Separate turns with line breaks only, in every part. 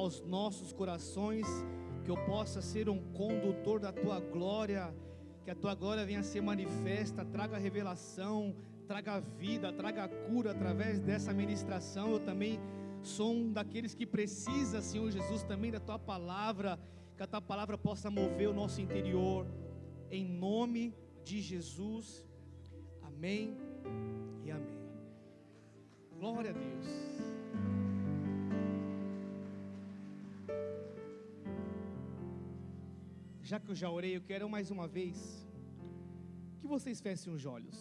aos nossos corações, que eu possa ser um condutor da Tua glória, que a Tua glória venha a ser manifesta, traga revelação, traga vida, traga cura através dessa ministração. Eu também sou um daqueles que precisa, Senhor Jesus, também da Tua palavra, que a Tua palavra possa mover o nosso interior, em nome de Jesus, amém e amém. Glória a Deus. Já que eu já orei, eu quero mais uma vez que vocês fechem os olhos.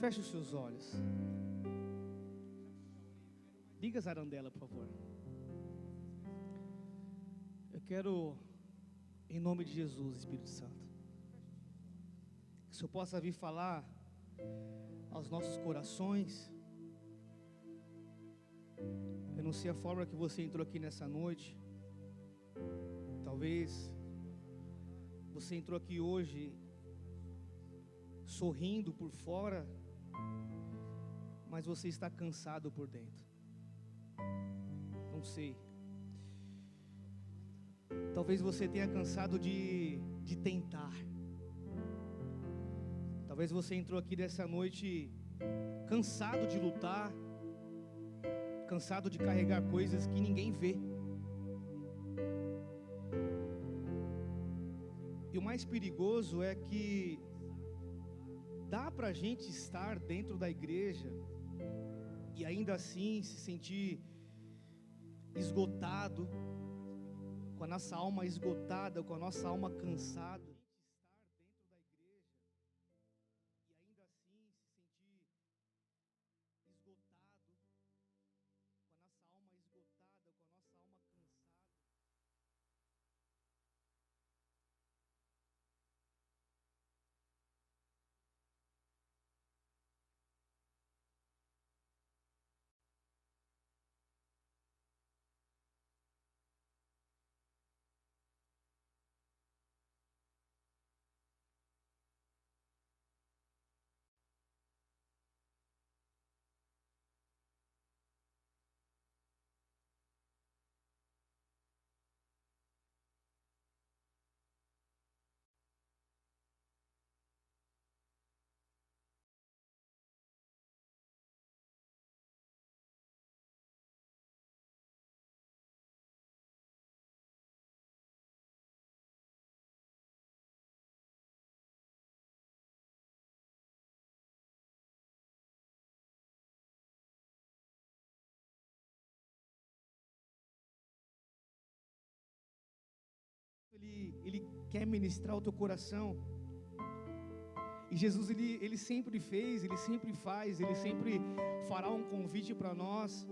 Feche os seus olhos. Liga a Zarandela, por favor. Eu quero, em nome de Jesus, Espírito Santo, que o Senhor possa vir falar aos nossos corações. Eu não sei a forma que você entrou aqui nessa noite. Talvez você entrou aqui hoje sorrindo por fora, mas você está cansado por dentro. Não sei. Talvez você tenha cansado de tentar. Talvez você entrou aqui dessa noite cansado de lutar, cansado de carregar coisas que ninguém vê. E o mais perigoso é que dá pra gente estar dentro da igreja e ainda assim se sentir esgotado, com a nossa alma esgotada, com a nossa alma cansada. Ele quer ministrar o teu coração. E Jesus, ele sempre fez, Ele sempre faz, Ele sempre fará um convite para nós.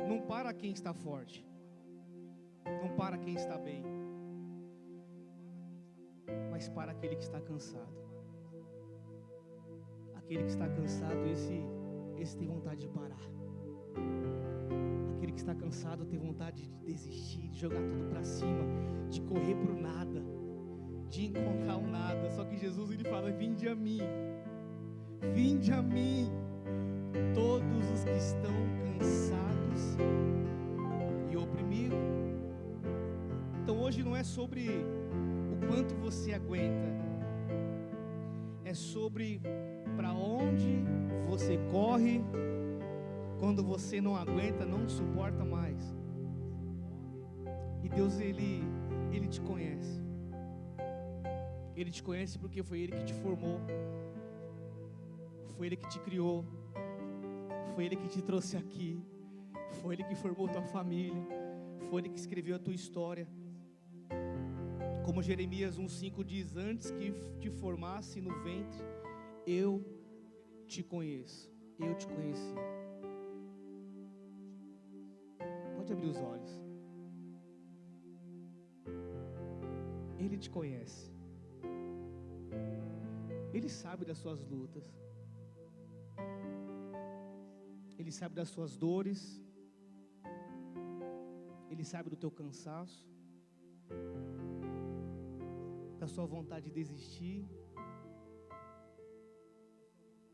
Não para quem está forte, não para quem está bem, mas para aquele que está cansado. Aquele que está cansado, esse tem vontade de parar. Aquele que está cansado tem vontade de desistir, de jogar tudo para cima, de correr para o nada, de encontrar um nada. Só que Jesus, ele fala: vinde a mim, todos os que estão cansados e oprimidos. Então hoje não é sobre o quanto você aguenta, é sobre para onde você corre quando você não aguenta, não suporta mais. E Deus, Ele te conhece. Ele te conhece porque foi Ele que te formou, foi Ele que te criou, foi Ele que te trouxe aqui, foi Ele que formou tua família, foi Ele que escreveu a tua história. Como Jeremias 1,5 diz: antes que te formasse no ventre, eu te conheço, eu te conheci. Pode abrir os olhos. Ele te conhece. Ele sabe das suas lutas. Ele sabe das suas dores. Ele sabe do teu cansaço, da sua vontade de desistir,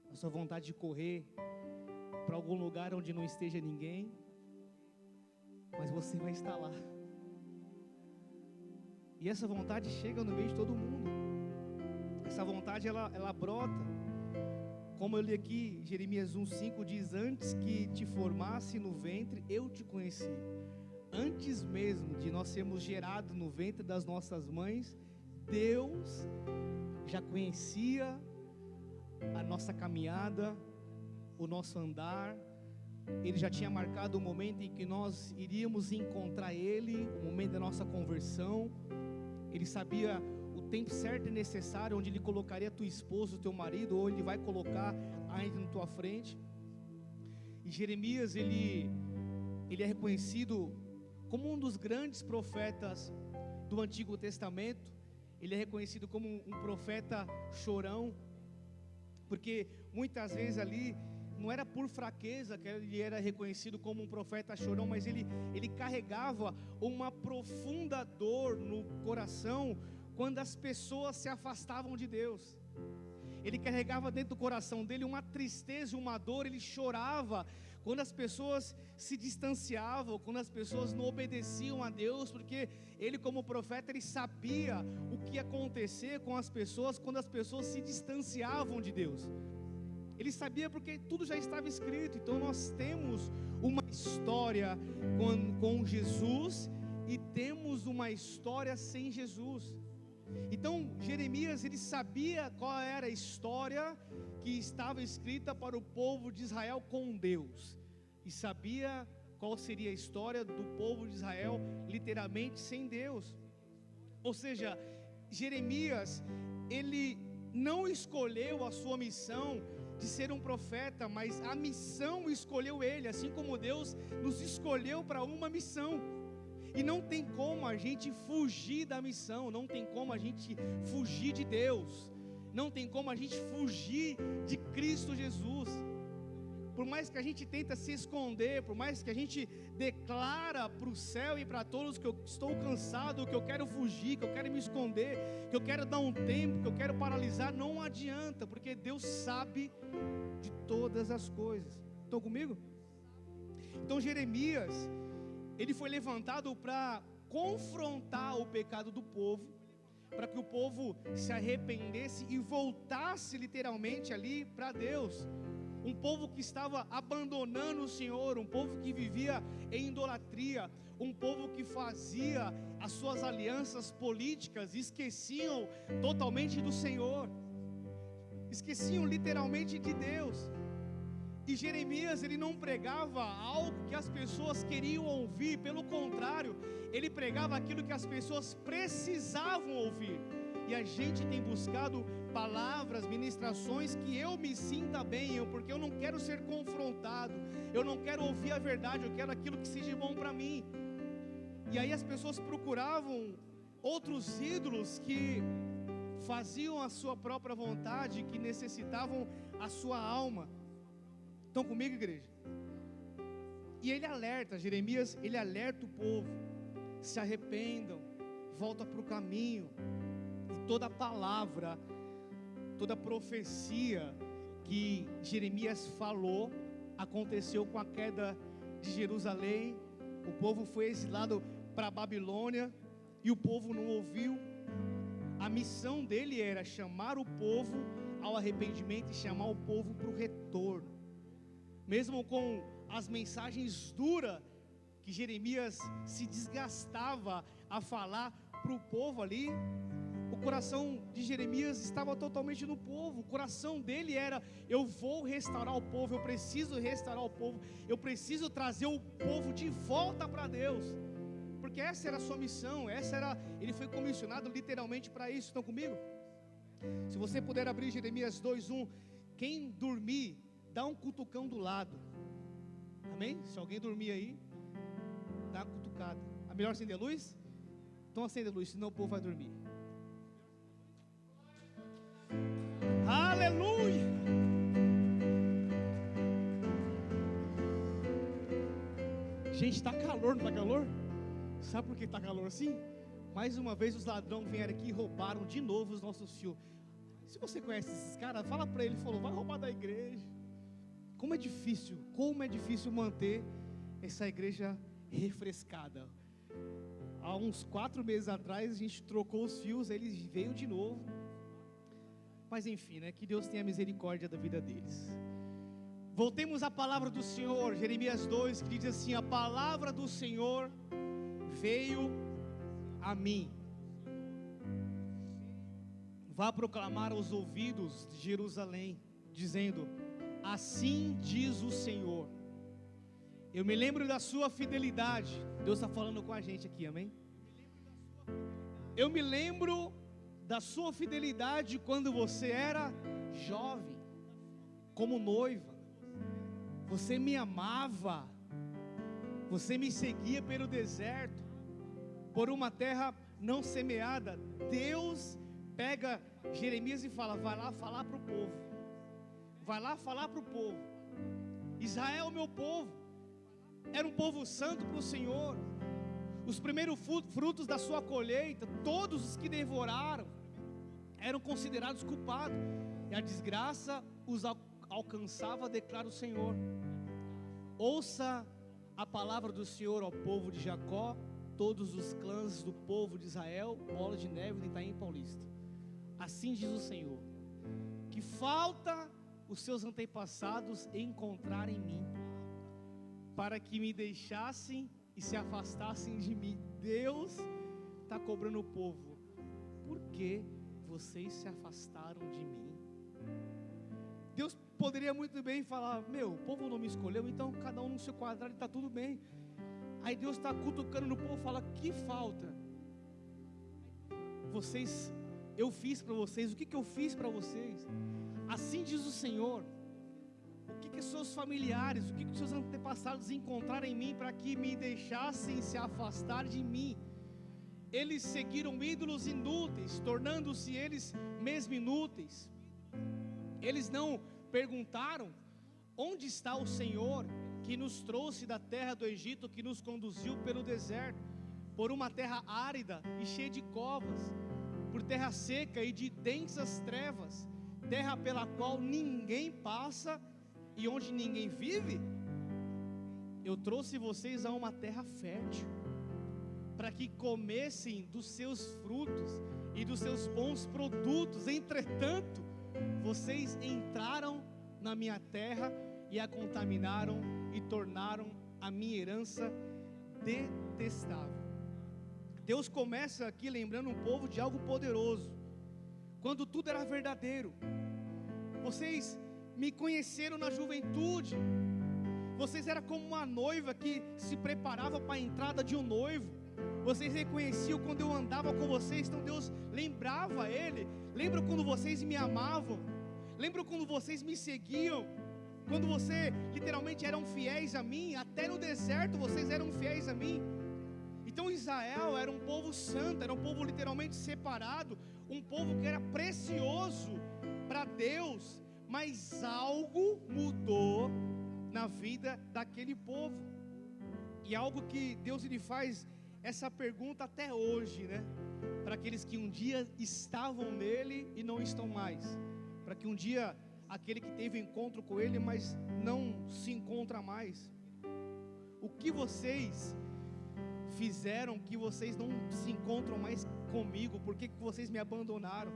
da sua vontade de correr para algum lugar onde não esteja ninguém, mas você vai estar lá. E essa vontade chega no meio de todo mundo. Essa vontade ela brota. Como eu li aqui, Jeremias 1:5 diz: antes que te formasse no ventre, eu te conheci. Antes mesmo de nós sermos gerados no ventre das nossas mães, Deus já conhecia a nossa caminhada, o nosso andar. Ele já tinha marcado o momento em que nós iríamos encontrar Ele, o momento da nossa conversão. Ele sabia o tempo certo e necessário, onde Ele colocaria tua esposa, teu marido, ou Ele vai colocar ainda na tua frente. E Jeremias, ele é reconhecido como um dos grandes profetas do Antigo Testamento. Ele é reconhecido como um profeta chorão, porque muitas vezes ali não era por fraqueza que ele era reconhecido como um profeta chorão, mas ele carregava uma profunda dor no coração quando as pessoas se afastavam de Deus. Ele carregava dentro do coração dele uma tristeza, uma dor. Ele chorava quando as pessoas se distanciavam, quando as pessoas não obedeciam a Deus, porque ele, como profeta, ele sabia o que ia acontecer com as pessoas quando as pessoas se distanciavam de Deus. Ele sabia, porque tudo já estava escrito. Então nós temos uma história com Jesus e temos uma história sem Jesus. Então Jeremias, ele sabia qual era a história que estava escrita para o povo de Israel com Deus, e sabia qual seria a história do povo de Israel literalmente sem Deus. Ou seja, Jeremias, ele não escolheu a sua missão de ser um profeta, mas a missão escolheu ele, assim como Deus nos escolheu para uma missão. E não tem como a gente fugir da missão, não tem como a gente fugir de Deus, não tem como a gente fugir de Cristo Jesus. Por mais que a gente tenta se esconder, por mais que a gente declara para o céu e para todos que eu estou cansado, que eu quero fugir, que eu quero me esconder, que eu quero dar um tempo, que eu quero paralisar, não adianta, porque Deus sabe de todas as coisas. Estão comigo? Então Jeremias, ele foi levantado para confrontar o pecado do povo, para que o povo se arrependesse e voltasse literalmente ali para Deus. Um povo que estava abandonando o Senhor, um povo que vivia em idolatria, um povo que fazia as suas alianças políticas, esqueciam totalmente do Senhor, esqueciam literalmente de Deus. E Jeremias, ele não pregava algo que as pessoas queriam ouvir, pelo contrário, ele pregava aquilo que as pessoas precisavam ouvir. E a gente tem buscado palavras, ministrações que eu me sinta bem, porque eu não quero ser confrontado, eu não quero ouvir a verdade, eu quero aquilo que seja bom para mim. E aí as pessoas procuravam outros ídolos que faziam a sua própria vontade, que necessitavam a sua alma. Estão comigo, igreja? E ele alerta, Jeremias, ele alerta o povo: se arrependam, volta para o caminho. E toda palavra, toda profecia que Jeremias falou, aconteceu com a queda de Jerusalém. O povo foi exilado para a Babilônia, e o povo não ouviu. A missão dele era chamar o povo ao arrependimento e chamar o povo para o retorno. Mesmo com as mensagens duras que Jeremias se desgastava a falar para o povo ali, o coração de Jeremias estava totalmente no povo. O coração dele era: eu vou restaurar o povo, eu preciso restaurar o povo, eu preciso trazer o povo de volta para Deus, porque essa era a sua missão, ele foi comissionado literalmente para isso. Estão comigo? Se você puder abrir Jeremias 2:1, quem dormir, dá um cutucão do lado, amém? Se alguém dormir aí, dá uma cutucada. É melhor acender a luz? Então acende a luz, senão o povo vai dormir. Aleluia! Gente, está calor, não está calor? Sabe por que está calor assim? Mais uma vez os ladrões vieram aqui e roubaram de novo os nossos fios. Se você conhece esses caras, fala para ele, falou: vai roubar da igreja. como é difícil manter essa igreja refrescada. Há uns 4 meses atrás a gente trocou os fios, eles veio de novo. Mas enfim, né? Que Deus tenha misericórdia da vida deles. Voltemos à palavra do Senhor, Jeremias 2, que diz assim: a palavra do Senhor veio a mim. Vá proclamar aos ouvidos de Jerusalém, dizendo: assim diz o Senhor, eu me lembro da sua fidelidade. Deus está falando com a gente aqui, amém? Eu me lembro da sua fidelidade quando você era jovem, como noiva. Você me amava, você me seguia pelo deserto, por uma terra não semeada. Deus pega Jeremias e fala: vai lá falar para o povo, vai lá falar para o povo. Israel, meu povo, era um povo santo para o Senhor. Os primeiros frutos da sua colheita, todos os que devoraram, eram considerados culpados, e a desgraça os alcançava, declara o Senhor. Ouça a palavra do Senhor ao povo de Jacó, todos os clãs do povo de Israel, Bola de Neve de Itaim Paulista. Assim diz o Senhor: que falta os seus antepassados encontrarem em mim, para que me deixassem e se afastassem de mim. Deus está cobrando o povo: por que vocês se afastaram de mim? Deus poderia muito bem falar: meu, o povo não me escolheu, então cada um no seu quadrado, está tudo bem. Aí Deus está cutucando no povo e fala: que falta? Vocês, eu fiz para vocês, o que eu fiz para vocês? Assim diz o Senhor: o que seus familiares, o que seus antepassados encontraram em mim, para que me deixassem se afastar de mim? Eles seguiram ídolos inúteis, tornando-se eles mesmos inúteis. Eles não perguntaram: onde está o Senhor que nos trouxe da terra do Egito, que nos conduziu pelo deserto, por uma terra árida e cheia de covas, por terra seca e de densas trevas, terra pela qual ninguém passa e onde ninguém vive? Eu trouxe vocês a uma terra fértil, para que comessem dos seus frutos e dos seus bons produtos. Entretanto, vocês entraram na minha terra e a contaminaram e tornaram a minha herança detestável. Deus começa aqui lembrando um povo de algo poderoso, quando tudo era verdadeiro. Vocês me conheceram na juventude, vocês eram como uma noiva que se preparava para a entrada de um noivo. Vocês reconheciam quando eu andava com vocês, então Deus lembrava Ele. Lembra quando vocês me amavam? Lembra quando vocês me seguiam? Quando vocês literalmente eram fiéis a mim? Até no deserto vocês eram fiéis a mim. Então Israel era um povo santo, era um povo literalmente separado, um povo que era precioso para Deus. Mas algo mudou na vida daquele povo, e algo que Deus lhe faz essa pergunta até hoje, né? Para aqueles que um dia estavam nele e não estão mais, para que um dia aquele que teve encontro com ele, mas não se encontra mais. O que vocês fizeram que vocês não se encontram mais comigo? Por que vocês me abandonaram?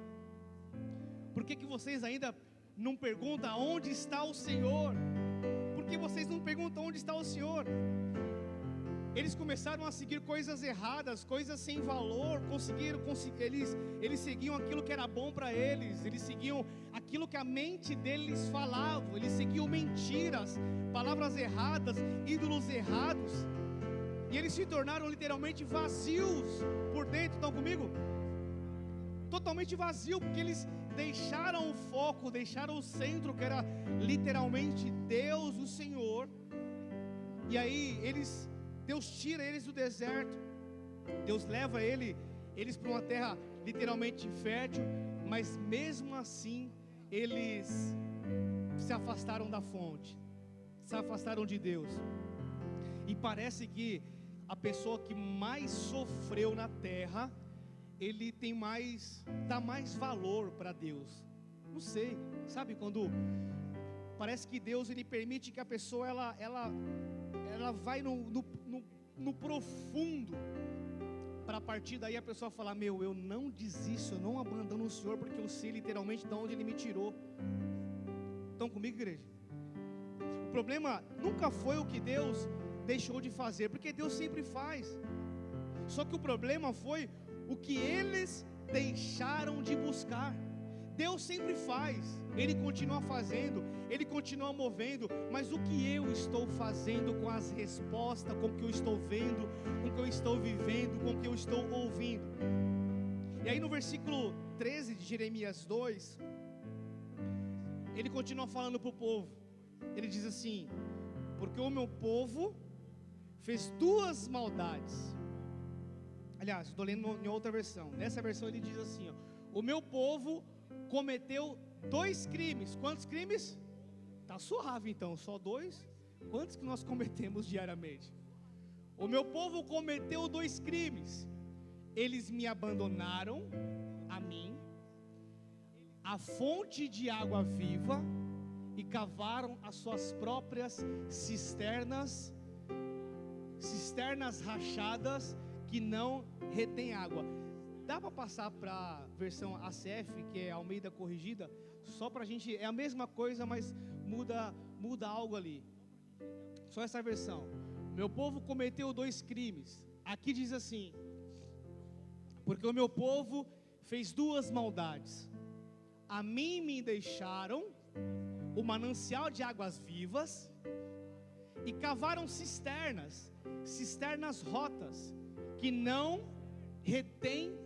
Por que vocês ainda não perguntam onde está o Senhor? Por que vocês não perguntam onde está o Senhor? Eles começaram a seguir coisas erradas, coisas sem valor. Eles seguiam aquilo que era bom para eles. Eles seguiam aquilo que a mente deles falava. Eles seguiam mentiras, palavras erradas, ídolos errados. E eles se tornaram literalmente vazios por dentro. Estão comigo? Totalmente vazio, porque eles deixaram o foco, deixaram o centro, que era literalmente Deus, o Senhor. E aí Deus tira eles do deserto, Deus leva eles para uma terra literalmente fértil, mas mesmo assim eles se afastaram da fonte, se afastaram de Deus. E parece que a pessoa que mais sofreu na terra, ele dá mais valor para Deus. Não sei, sabe quando parece que Deus ele permite que a pessoa ela vai no profundo, para a partir daí a pessoa falar: meu, eu não desisto, eu não abandono o Senhor, porque eu sei literalmente de onde Ele me tirou. Estão comigo, igreja? O problema nunca foi o que Deus deixou de fazer, porque Deus sempre faz. Só que o problema foi o que eles deixaram de buscar. Deus sempre faz, Ele continua fazendo, Ele continua movendo, mas o que eu estou fazendo com as respostas, com o que eu estou vendo, com o que eu estou vivendo, com o que eu estou ouvindo? E aí no versículo 13 de Jeremias 2, ele continua falando para o povo. Ele diz assim: porque o meu povo fez duas maldades. Aliás, estou lendo em outra versão. Nessa versão ele diz assim, ó: o meu povo cometeu dois crimes. Quantos crimes? Tá suave então, só dois? Quantos que nós cometemos diariamente? O meu povo cometeu dois crimes. Eles me abandonaram, a mim, a fonte de água viva, e cavaram as suas próprias cisternas rachadas, que não retém água. Dá para passar para a versão ACF, que é Almeida Corrigida? Só para a gente, é a mesma coisa, mas muda algo ali. Só essa versão. Meu povo cometeu dois crimes. Aqui diz assim: porque o meu povo fez duas maldades. A mim me deixaram o manancial de águas vivas, e cavaram cisternas rotas, que não retém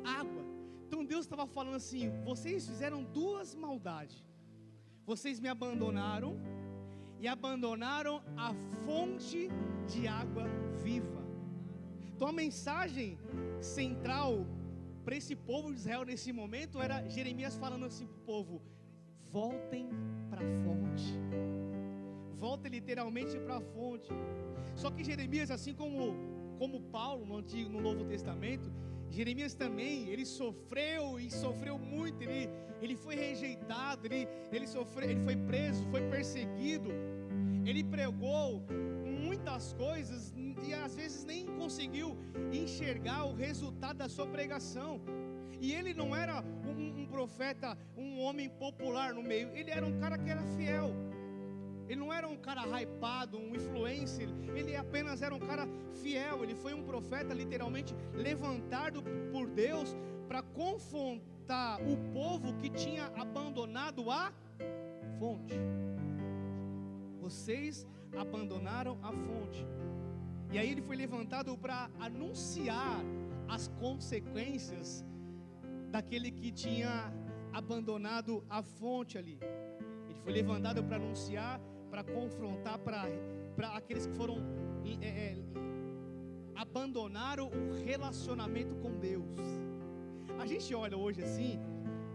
água. Então Deus estava falando assim: vocês fizeram duas maldades. Vocês me abandonaram e abandonaram a fonte de água viva. Então a mensagem central para esse povo de Israel nesse momento era Jeremias falando assim para o povo: voltem para a fonte. Voltem literalmente para a fonte. Só que Jeremias, assim como Paulo no Novo Testamento, Jeremias também, ele sofreu muito. Ele foi rejeitado, ele foi preso, foi perseguido. Ele pregou muitas coisas e às vezes nem conseguiu enxergar o resultado da sua pregação. E ele não era um profeta, um homem popular no meio. Ele era um cara que era fiel. Ele não era um cara hypado, um influencer. Ele apenas era um cara fiel. Ele foi um profeta literalmente levantado por Deus para confrontar o povo que tinha abandonado a fonte. Vocês abandonaram a fonte. E aí ele foi levantado para anunciar as consequências daquele que tinha abandonado a fonte ali. Ele foi levantado para anunciar, para confrontar, para aqueles que foram abandonaram o relacionamento com Deus. A gente olha hoje assim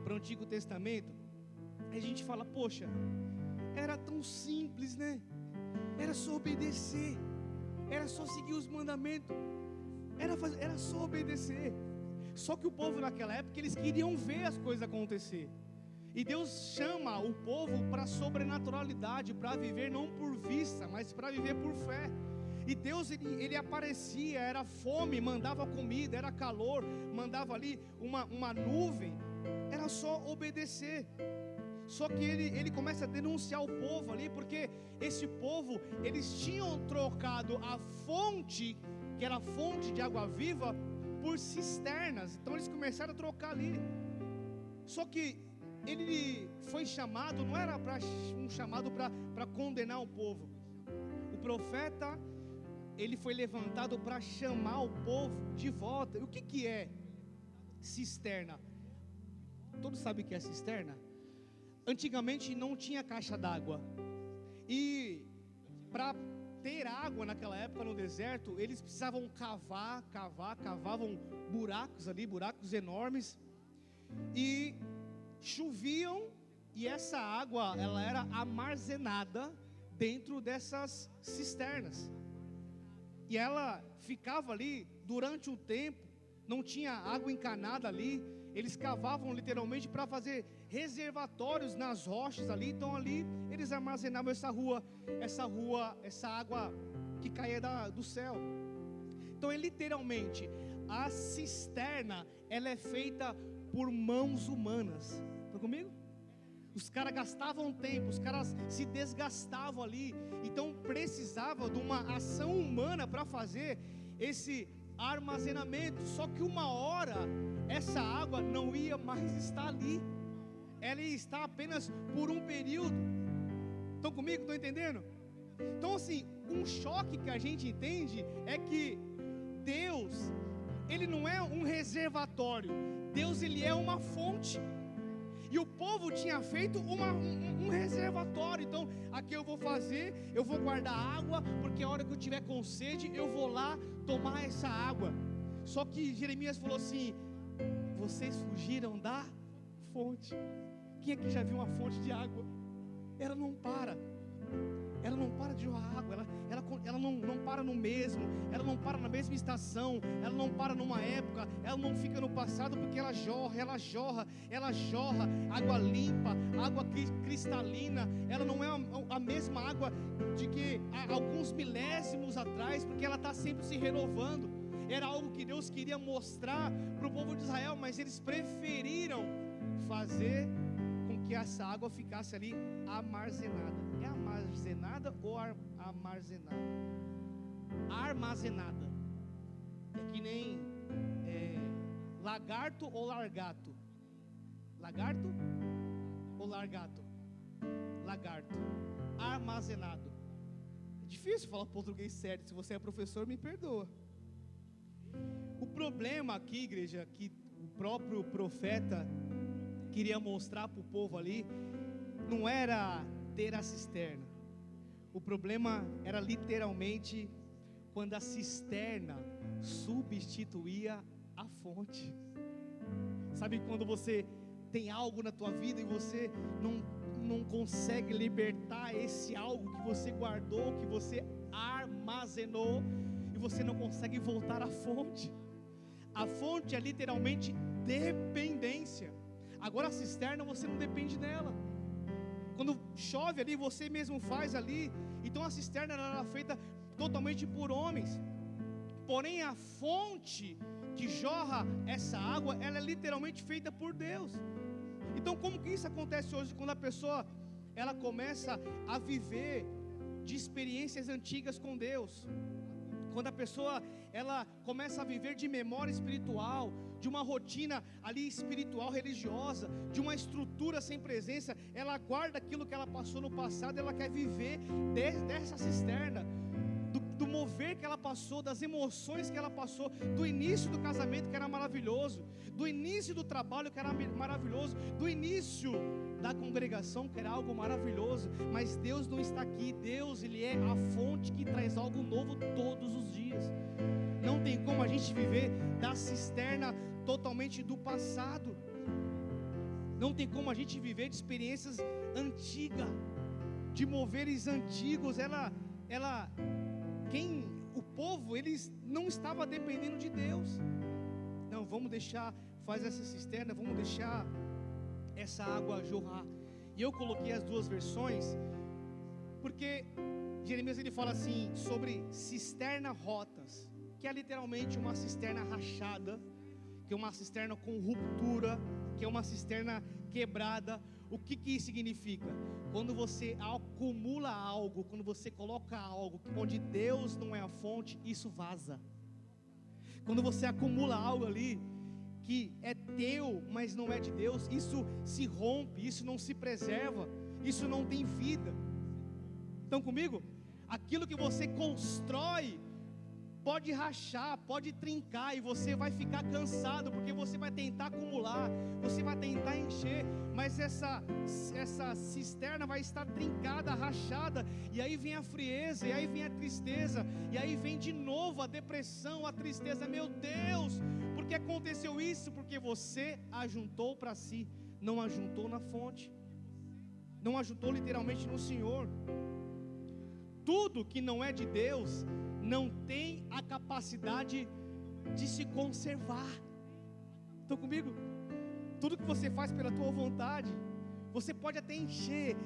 para o Antigo Testamento, e a gente fala: poxa, era tão simples, né? Era só obedecer, era só seguir os mandamentos, era só obedecer. Só que o povo naquela época, eles queriam ver as coisas acontecer. E Deus chama o povo para sobrenaturalidade, para viver não por vista, mas para viver por fé. E Deus, ele aparecia, era fome, mandava comida, era calor, mandava ali uma nuvem. Era só obedecer. Só que ele começa a denunciar o povo ali, porque esse povo, eles tinham trocado a fonte, que era a fonte de água viva, por cisternas. Então eles começaram a trocar ali. Só que ele foi chamado, não era um chamado para condenar o povo. O profeta, ele foi levantado para chamar o povo de volta. E o que é cisterna? Todos sabem o que é cisterna? Antigamente não tinha caixa d'água. E para ter água naquela época no deserto, eles precisavam cavavam buracos ali, buracos enormes. E choviam, e essa água, ela era armazenada dentro dessas cisternas. E ela ficava ali durante um tempo, não tinha água encanada ali, eles cavavam literalmente para fazer reservatórios nas rochas ali. Então ali eles armazenavam essa água que caía do céu. Então é literalmente, a cisterna, ela é feita por mãos humanas. Estão comigo? Os caras gastavam tempo, os caras se desgastavam ali. Então precisava de uma ação humana para fazer esse armazenamento. Só que uma hora essa água não ia mais estar ali, ela ia estar apenas por um período. Estão comigo? Estão entendendo? Então assim, um choque que a gente entende é que Deus, Ele não é um reservatório. Deus, Ele é uma fonte. E o povo tinha feito um reservatório. Então, aqui eu vou guardar água, porque a hora que eu tiver com sede, eu vou lá tomar essa água. Só que Jeremias falou assim: vocês fugiram da fonte. Quem aqui já viu uma fonte de água? Ela não para de jorrar água, ela não para no mesmo, ela não para na mesma estação, ela não para numa época, ela não fica no passado, porque ela jorra, água limpa, água cristalina. Ela não é a mesma água de que há alguns milésimos atrás, porque ela está sempre se renovando. Era algo que Deus queria mostrar para o povo de Israel, mas eles preferiram fazer com que essa água ficasse ali armazenada. É armazenada ou armazenada? Armazenada. É que nem lagarto ou largato? Lagarto ou largato? Lagarto. Armazenado. É difícil falar português certo. Se você é professor, me perdoa. O problema aqui, igreja, que o próprio profeta queria mostrar para o povo ali, não era ter a cisterna. O problema era literalmente quando a cisterna substituía a fonte. Sabe quando você tem algo na tua vida e você não consegue libertar esse algo que você guardou, que você armazenou, e você não consegue voltar à fonte. A fonte é literalmente dependência. Agora a cisterna, você não depende dela. Quando chove ali, você mesmo faz ali. Então a cisterna era feita totalmente por homens. Porém a fonte que jorra essa água, ela é literalmente feita por Deus. Então como que isso acontece hoje? Quando a pessoa, ela começa a viver de experiências antigas com Deus. Quando a pessoa, ela começa a viver de memória espiritual, de uma rotina ali espiritual, religiosa, de uma estrutura sem presença, ela guarda aquilo que ela passou no passado, ela quer viver dessa cisterna, do mover que ela passou, das emoções que ela passou, do início do casamento que era maravilhoso, do início do trabalho que era maravilhoso, do início da congregação que era algo maravilhoso. Mas Deus não está aqui. Deus, Ele é a fonte que traz algo novo todos os dias. Não tem como a gente viver da cisterna totalmente do passado. Não tem como a gente viver de experiências antigas, de moveres antigos. O povo, eles não estavam dependendo de Deus. Não, vamos deixar, faz essa cisterna, vamos deixar essa água jorrar. E eu coloquei as duas versões, porque Jeremias, ele fala assim, sobre cisterna rotas, que é literalmente uma cisterna rachada, que é uma cisterna com ruptura, que é uma cisterna quebrada. O que isso significa? Quando você acumula algo, quando você coloca algo onde Deus não é a fonte, isso vaza. Quando você acumula algo ali que é teu, mas não é de Deus, isso se rompe, isso não se preserva, isso não tem vida. Estão comigo? Aquilo que você constrói pode rachar, pode trincar, e você vai ficar cansado, porque você vai tentar acumular, você vai tentar encher, mas essa cisterna vai estar trincada, rachada, e aí vem a frieza, e aí vem a tristeza, e aí vem de novo a depressão, a tristeza. Meu Deus, por que aconteceu isso? Porque você ajuntou para si, não ajuntou na fonte, não ajuntou literalmente no Senhor. Tudo que não é de Deus não tem a capacidade de se conservar. Estão comigo? tudo que você faz pela tua vontade. Você pode até encher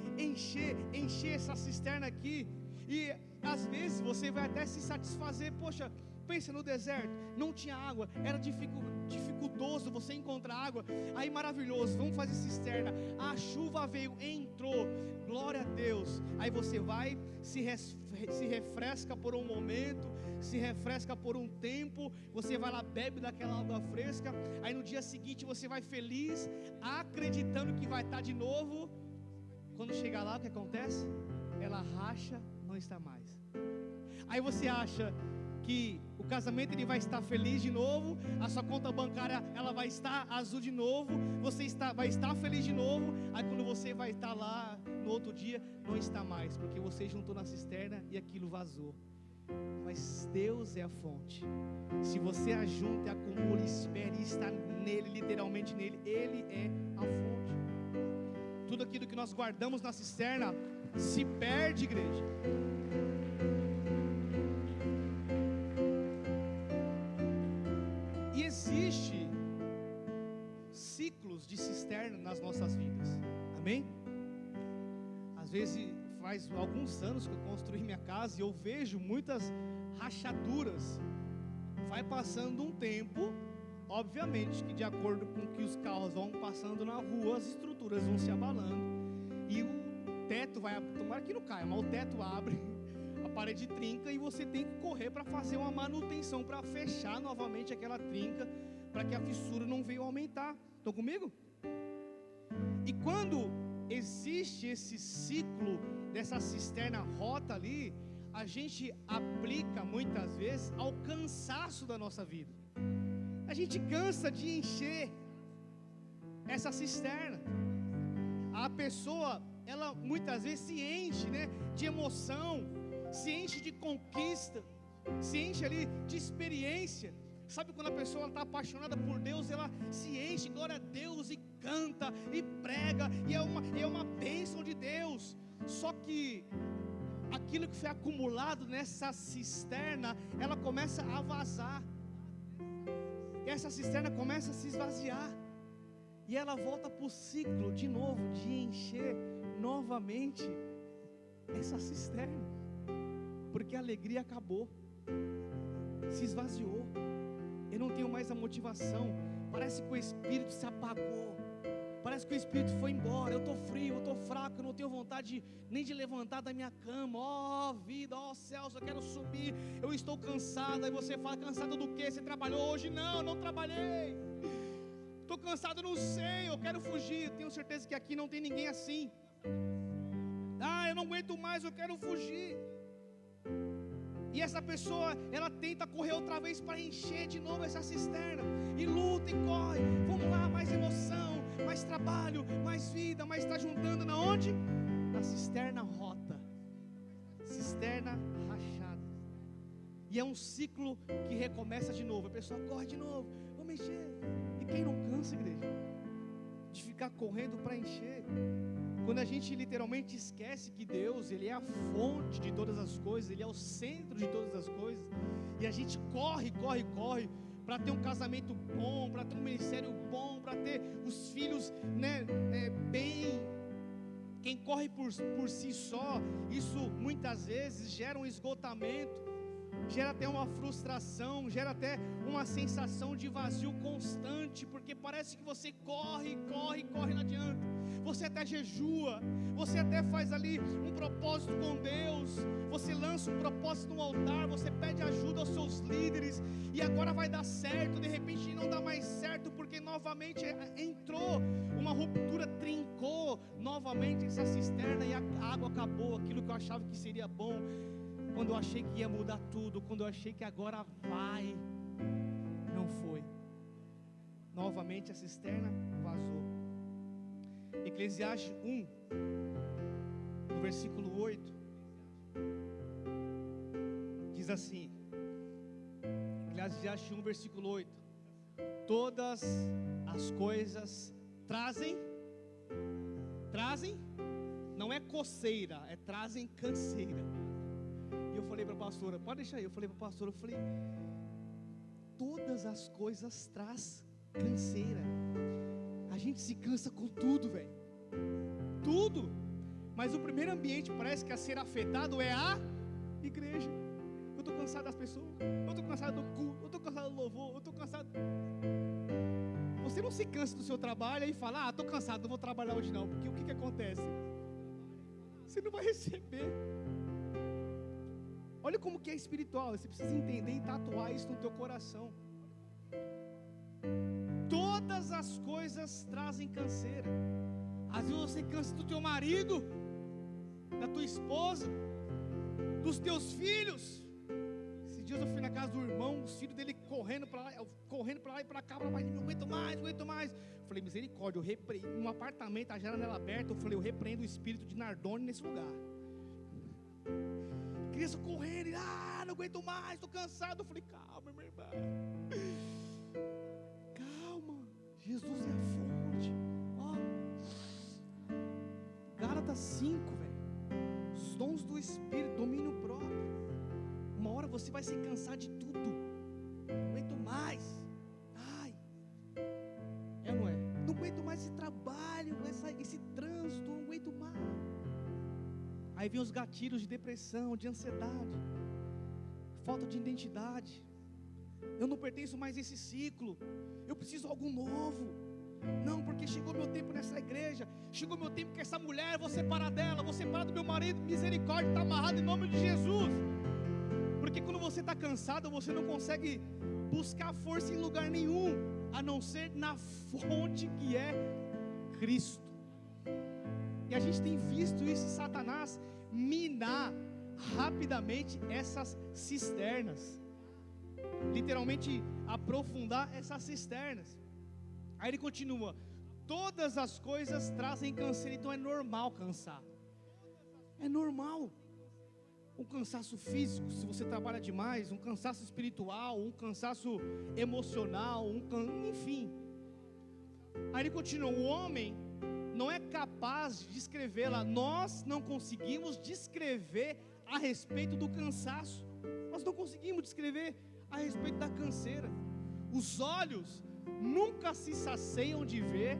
essa cisterna aqui, e às vezes você vai até se satisfazer. Poxa, pensa no deserto, não tinha água, era dificultoso você encontrar água. Aí maravilhoso, vamos fazer cisterna. A chuva veio, entrou, glória a Deus. Aí você vai, se refresca por um momento, se refresca por um tempo. Você vai lá, bebe daquela água fresca. Aí no dia seguinte você vai feliz, acreditando que vai estar de novo. Quando chegar lá, o que acontece? Ela racha, não está mais. Aí você acha que o casamento ele vai estar feliz de novo, a sua conta bancária ela vai estar azul de novo, vai estar feliz de novo. Aí quando você vai estar lá no outro dia, não está mais, porque você juntou na cisterna e aquilo vazou. Mas Deus é a fonte. Se você ajunta, acumula, espere e está nele, literalmente nele, Ele é a fonte. Tudo aquilo que nós guardamos na cisterna se perde, igreja. E existe ciclos de cisterna nas nossas vidas, amém? Às vezes faz alguns anos que eu construí minha casa e eu vejo muitas rachaduras. Vai passando um tempo, obviamente que de acordo com que os carros vão passando na rua, as estruturas vão se abalando e o teto vai, tomara que não caia, mas o teto abre, a parede trinca e você tem que correr para fazer uma manutenção, para fechar novamente aquela trinca, para que a fissura não venha aumentar. Estão comigo? E quando existe esse ciclo dessa cisterna rota ali, a gente aplica muitas vezes ao cansaço da nossa vida. A gente cansa de encher essa cisterna. A pessoa, ela muitas vezes se enche, né, de emoção, se enche de conquista, se enche ali de experiência. Sabe quando a pessoa está apaixonada por Deus, ela se enche, glória a Deus, e canta, e prega, e é uma bênção de Deus. Só que aquilo que foi acumulado nessa cisterna, ela começa a vazar, e essa cisterna começa a se esvaziar, e ela volta para o ciclo de novo, de encher novamente essa cisterna, porque a alegria acabou, se esvaziou. Eu não tenho mais a motivação, parece que o Espírito se apagou, parece que o Espírito foi embora. Eu estou frio, eu estou fraco, eu não tenho vontade nem de levantar da minha cama. Ó vida, ó céus, eu quero subir, eu estou cansado. Aí você fala, cansado do quê? Você trabalhou hoje? Não, não trabalhei. Estou cansado, não sei, eu quero fugir. Tenho certeza que aqui não tem ninguém assim. Ah, eu não aguento mais, eu quero fugir. E essa pessoa, ela tenta correr outra vez para encher de novo essa cisterna, e luta e corre, vamos lá, mais emoção, mais trabalho, mais vida, mas está juntando na onde? Na cisterna rota, cisterna rachada. E é um ciclo que recomeça de novo, a pessoa corre de novo, vamos encher. E quem não cansa, igreja, de ficar correndo para encher? Quando a gente literalmente esquece que Deus, Ele é a fonte de todas as coisas, Ele é o centro de todas as coisas, e a gente corre para ter um casamento bom, para ter um ministério bom, para ter os filhos, né, bem. Quem corre por si só, isso muitas vezes gera um esgotamento, gera até uma frustração, gera até uma sensação de vazio constante, porque parece que você corre, não adianta. Você até jejua, você até faz ali um propósito com Deus, você lança um propósito no altar, você pede ajuda aos seus líderes, e agora vai dar certo, de repente não dá mais certo, porque novamente entrou uma ruptura, trincou novamente essa cisterna, e a água acabou. Aquilo que eu achava que seria bom, quando eu achei que ia mudar tudo, quando eu achei que agora vai, não foi. Novamente a cisterna vazou. Eclesiastes 1, no versículo 8, diz assim, Eclesiastes 1, versículo 8: todas as coisas trazem, não é coceira, é trazem canseira. E eu falei para a pastora, pode deixar aí, eu falei para a pastora, todas as coisas traz canseira. A gente se cansa com tudo, velho. Tudo. Mas o primeiro ambiente parece que a ser afetado é a igreja. Eu estou cansado das pessoas. Eu estou cansado do culto. Eu estou cansado do louvor. Eu estou cansado. Você não se cansa do seu trabalho e fala: estou cansado, não vou trabalhar hoje não. Porque o que acontece? Você não vai receber. Olha como que é espiritual. Você precisa entender e tatuar isso no teu coração. Todas as coisas trazem canseira. Às vezes você cansa do teu marido, da tua esposa, dos teus filhos. Esses dias eu fui na casa do irmão, os filhos dele correndo para lá e para cá, mas não aguento mais. Eu falei: misericórdia, eu repreendo um apartamento, a janela aberta. Eu falei: eu repreendo o espírito de Nardone nesse lugar. Criança correndo, não aguento mais, estou cansado. Eu falei: calma, meu irmão, calma, Jesus é a fonte. Gálatas 5, velho. Os dons do Espírito, domínio próprio. Uma hora você vai se cansar de tudo. Não aguento mais. É ou não é? Não aguento mais esse trabalho, esse trânsito, não aguento mais. Aí vem os gatilhos de depressão, de ansiedade, falta de identidade. Eu não pertenço mais a esse ciclo. Eu preciso de algo novo. Não, porque chegou meu tempo nessa igreja. Chegou meu tempo que essa mulher, vou separar dela, vou separar do meu marido. Misericórdia, está amarrado em nome de Jesus. Porque quando você está cansado, você não consegue buscar força em lugar nenhum, a não ser na fonte que é Cristo. E a gente tem visto isso, Satanás minar rapidamente essas cisternas, literalmente aprofundar essas cisternas. Aí ele continua: todas as coisas trazem canseira. Então é normal cansar. É normal. Um cansaço físico, se você trabalha demais. Um cansaço espiritual, um cansaço emocional, enfim. Aí ele continua: o homem não é capaz de descrevê-la. Nós não conseguimos descrever a respeito do cansaço. Nós não conseguimos descrever a respeito da canseira. Os olhos nunca se saciam de ver,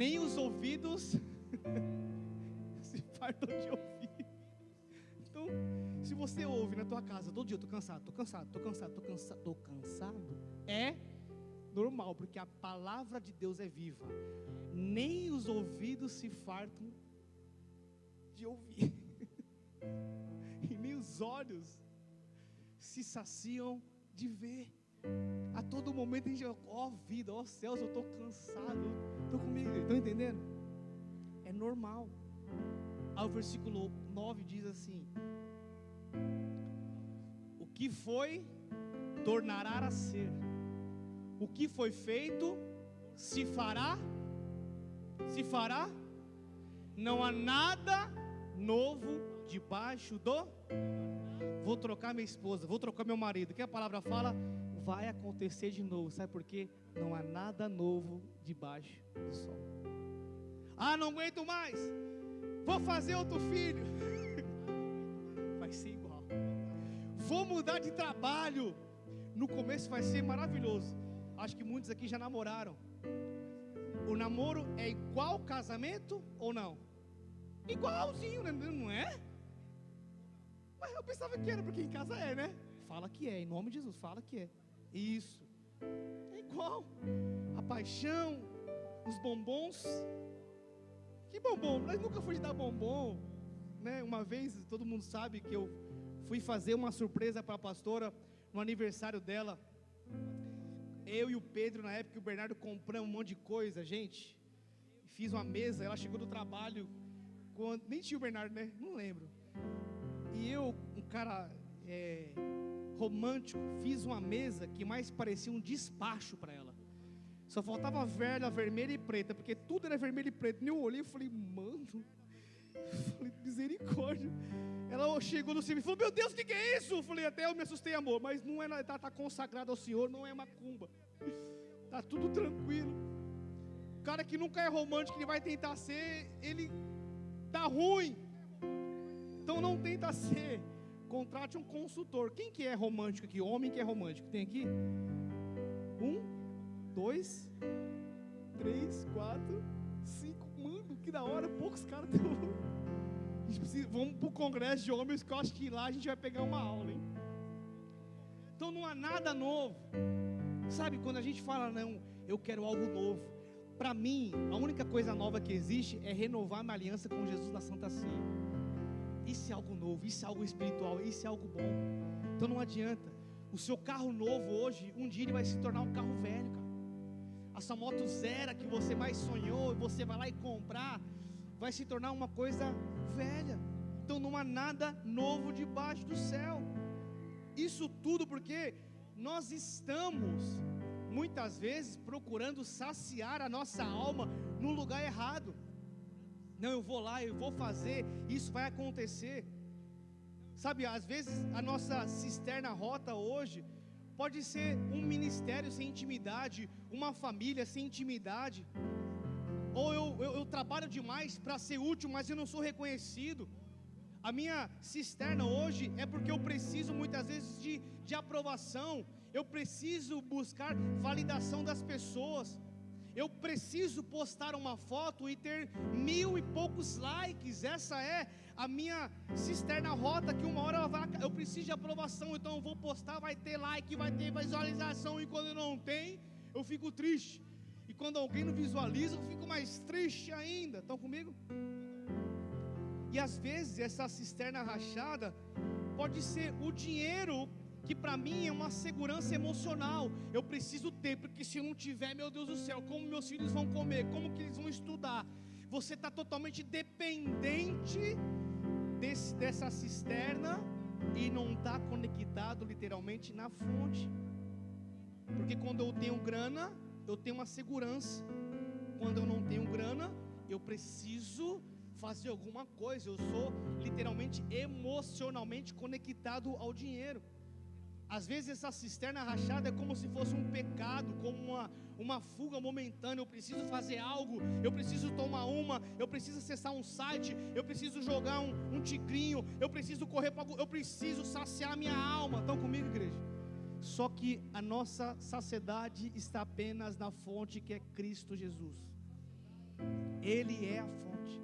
nem os ouvidos se fartam de ouvir. Então, se você ouve na tua casa todo dia: estou cansado, é normal, porque a palavra de Deus é viva. Nem os ouvidos se fartam de ouvir, e nem os olhos se saciam de ver. A todo momento a gente: vida, céus, eu estou cansado, estou comigo. Estão entendendo? É normal. Aí o versículo 9 diz assim: o que foi, tornará a ser. O que foi feito, se fará. Não há nada novo debaixo do... Vou trocar minha esposa, vou trocar meu marido. O que a palavra fala? Vai acontecer de novo. Sabe por quê? Não há nada novo debaixo do sol. Não aguento mais, vou fazer outro filho. Vai ser igual. Vou mudar de trabalho. No começo vai ser maravilhoso. Acho que muitos aqui já namoraram. O namoro é igual casamento ou não? Igualzinho, né? Não é? Mas eu pensava que era, porque em casa é, né? Fala que é, em nome de Jesus, fala que é. Isso. É igual. A paixão, os bombons. Que bombom? Nós nunca fomos dar bombom, né? Uma vez, todo mundo sabe que eu fui fazer uma surpresa para a pastora no aniversário dela. Eu e o Pedro, na época, o Bernardo, compramos um monte de coisa, gente. Fiz uma mesa, ela chegou do trabalho, nem tinha o Bernardo, né? Não lembro. E eu, um cara romântico, fiz uma mesa que mais parecia um despacho para ela. Só faltava vela, vermelha e preta, porque tudo era vermelho e preto. Eu olhei e falei: mano, misericórdia. Ela chegou no serviço e falou: meu Deus, o que é isso? Eu falei: até eu me assustei, amor, mas não é nada, tá consagrado ao Senhor, não é macumba, tá tudo tranquilo. O cara que nunca é romântico, que vai tentar ser, ele tá ruim. Então não tenta ser. Contrate um consultor. Quem que é romântico aqui? Homem que é romântico, tem aqui? 1, 2, 3, 4, 5. Mano, que da hora, poucos caras vamos pro congresso de homens, que eu acho que lá a gente vai pegar uma aula, hein? Então não há nada novo. Sabe, quando a gente fala, não, eu quero algo novo. Para mim, a única coisa nova que existe é renovar minha aliança com Jesus na Santa Ceia. Isso é algo novo, isso é algo espiritual, isso é algo bom. Então não adianta. O seu carro novo hoje, um dia ele vai se tornar um carro velho, cara. A sua moto zero que você mais sonhou, e você vai lá e comprar, vai se tornar uma coisa velha. Então não há nada novo debaixo do céu. Isso tudo porque nós estamos muitas vezes procurando saciar a nossa alma no lugar errado. Não, eu vou lá, eu vou fazer, isso vai acontecer. Sabe, às vezes a nossa cisterna rota hoje pode ser um ministério sem intimidade, uma família sem intimidade. Ou eu trabalho demais para ser útil, mas eu não sou reconhecido. A minha cisterna hoje é porque eu preciso muitas vezes de aprovação. Eu preciso buscar validação das pessoas. Eu preciso postar uma foto e ter 1000 e poucos likes. Essa é a minha cisterna rota, que uma hora eu preciso de aprovação. Então eu vou postar, vai ter like, vai ter visualização. E quando não tem, eu fico triste. E quando alguém não visualiza, eu fico mais triste ainda. Estão comigo? E às vezes essa cisterna rachada pode ser o dinheiro, que para mim é uma segurança emocional. Eu preciso ter, porque se eu não tiver, meu Deus do céu, como meus filhos vão comer, como que eles vão estudar? Você está totalmente dependente dessa cisterna e não está conectado literalmente na fonte. Porque quando eu tenho grana, eu tenho uma segurança. Quando eu não tenho grana, eu preciso fazer alguma coisa. Eu sou literalmente emocionalmente conectado ao dinheiro. Às vezes essa cisterna rachada é como se fosse um pecado, como uma fuga momentânea. Eu preciso fazer algo, eu preciso tomar eu preciso acessar um site, eu preciso jogar um tigrinho, eu preciso correr para, eu preciso saciar minha alma. Estão comigo, igreja? Só que a nossa saciedade está apenas na fonte, que é Cristo Jesus. Ele é a fonte,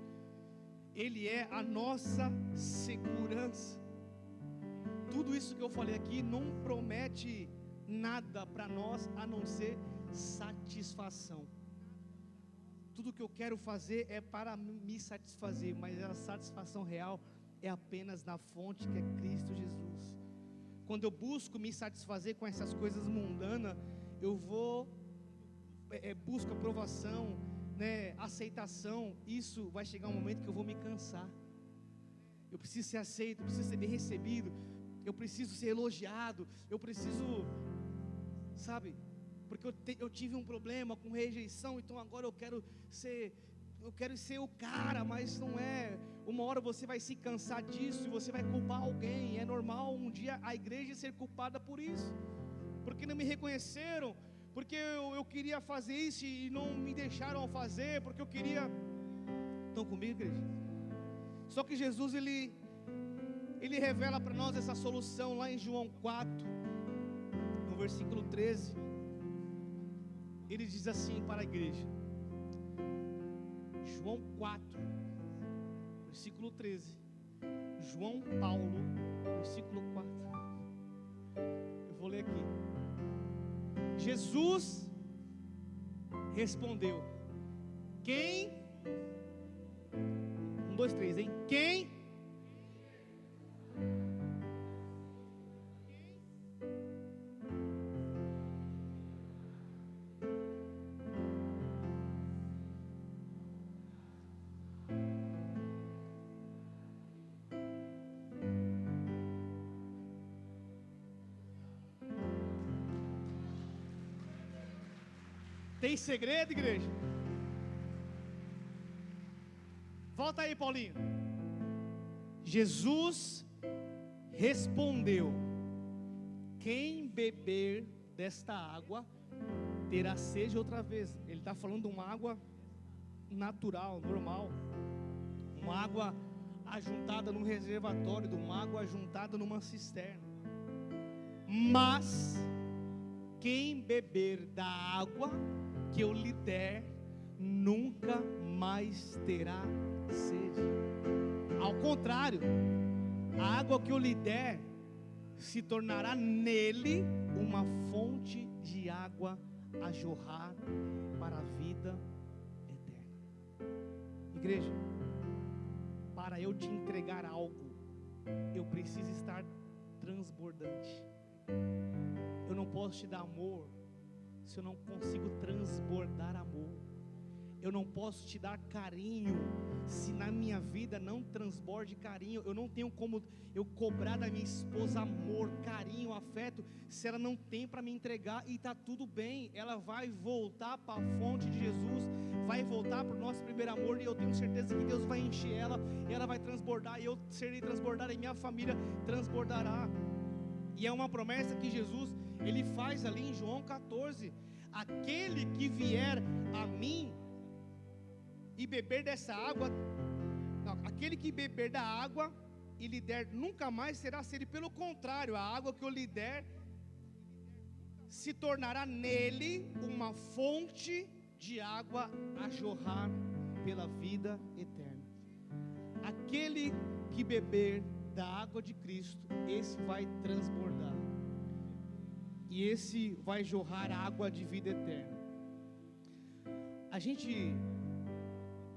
Ele é a nossa segurança. Tudo isso que eu falei aqui não promete nada para nós a não ser satisfação. Tudo que eu quero fazer é para me satisfazer, mas a satisfação real é apenas na fonte, que é Cristo Jesus. Quando eu busco me satisfazer com essas coisas mundanas, eu vou busco aprovação, né, aceitação. Isso vai chegar um momento que eu vou me cansar. Eu preciso ser aceito, eu preciso ser bem recebido, eu preciso ser elogiado, eu preciso, sabe, porque eu tive um problema com rejeição, então agora eu quero ser o cara, mas não é. Uma hora você vai se cansar disso e você vai culpar alguém. É normal um dia a igreja ser culpada por isso, porque não me reconheceram, porque eu queria fazer isso e não me deixaram fazer, porque eu queria. Estão comigo, igreja? Só que Jesus, Ele revela para nós essa solução lá em João 4, no versículo 13. Ele diz assim para a igreja, João 4, versículo 13. João Paulo, versículo 4. Eu vou ler aqui. Jesus respondeu: quem? 1, 2, 3, hein? Quem? Tem segredo, igreja? Volta aí, Paulinho. Jesus respondeu: quem beber desta água terá sede outra vez. Ele está falando de uma água natural, normal, uma água ajuntada num reservatório, de uma água ajuntada numa cisterna. Mas quem beber da água que eu lhe der nunca mais terá sede. Ao contrário, a água que eu lhe der se tornará nele uma fonte de água a jorrar para a vida eterna. Igreja, para eu te entregar algo, eu preciso estar transbordante. Eu não posso te dar amor se eu não consigo transbordar amor. Eu não posso te dar carinho se na minha vida não transborde carinho. Eu não tenho como eu cobrar da minha esposa amor, carinho, afeto, se ela não tem para me entregar. E está tudo bem, ela vai voltar para a fonte de Jesus, vai voltar para o nosso primeiro amor. E eu tenho certeza que Deus vai encher ela, e ela vai transbordar, e eu serei transbordado, e minha família transbordará. E é uma promessa que Jesus, Ele faz ali em João 14. Aquele que vier a mim e beber dessa água, não, aquele que beber da água e lhe der, nunca mais será sede. Pelo contrário, a água que eu lhe der se tornará nele uma fonte de água a jorrar pela vida eterna. Aquele que beber da água de Cristo, esse vai transbordar, e esse vai jorrar água de vida eterna. A gente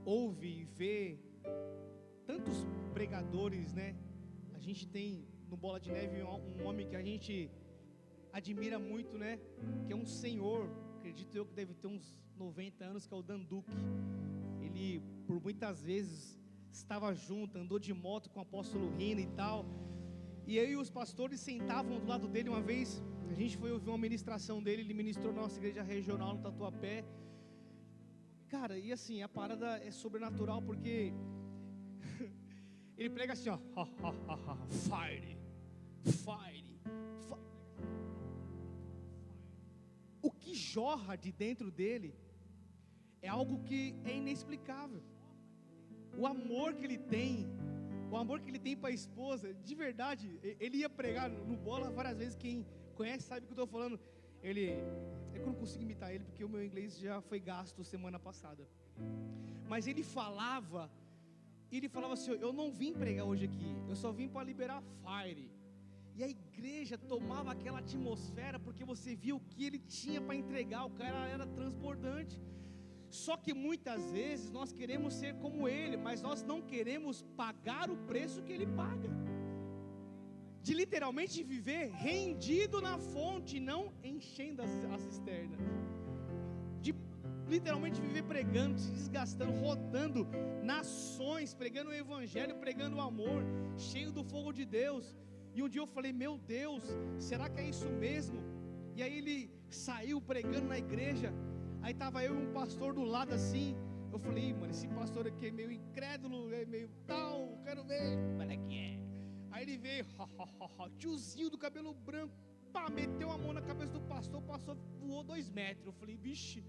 ouve e vê tantos pregadores, né? A gente tem no Bola de Neve um homem que a gente admira muito, né? Que é um senhor, acredito eu que deve ter uns 90 anos, que é o Dan Duque. Ele, por muitas vezes, estava junto, andou de moto com o apóstolo Rina e tal. E eu e os pastores sentavam do lado dele uma vez. A gente foi ouvir uma ministração dele. Ele ministrou na nossa igreja regional no Tatuapé. Cara, e assim, a parada é sobrenatural, porque ele prega assim, ó, fire, fire, fire. O que jorra de dentro dele é algo que é inexplicável. O amor que ele tem, o amor que ele tem para a esposa, de verdade. Ele ia pregar no Bola várias vezes. Quem conhece sabe o que eu estou falando. É que eu não consigo imitar ele, porque o meu inglês já foi gasto semana passada. Mas ele falava assim, eu não vim pregar hoje aqui, eu só vim para liberar fire. E a igreja tomava aquela atmosfera, porque você viu o que ele tinha para entregar. O cara era transbordante. Só que muitas vezes nós queremos ser como ele, mas nós não queremos pagar o preço que ele paga, de literalmente viver rendido na fonte, não enchendo a cisterna, de literalmente viver pregando, se desgastando, rodando nações, pregando o evangelho, pregando o amor, cheio do fogo de Deus. E um dia eu falei, meu Deus, será que é isso mesmo? E aí ele saiu pregando na igreja. Aí estava eu e um pastor do lado assim. Eu falei, mano, esse pastor aqui é meio incrédulo, é meio tal, quero ver como é que é. Aí ele veio, tiozinho do cabelo branco, pá, meteu a mão na cabeça do pastor, o pastor voou 2 metros. Eu falei, vixe,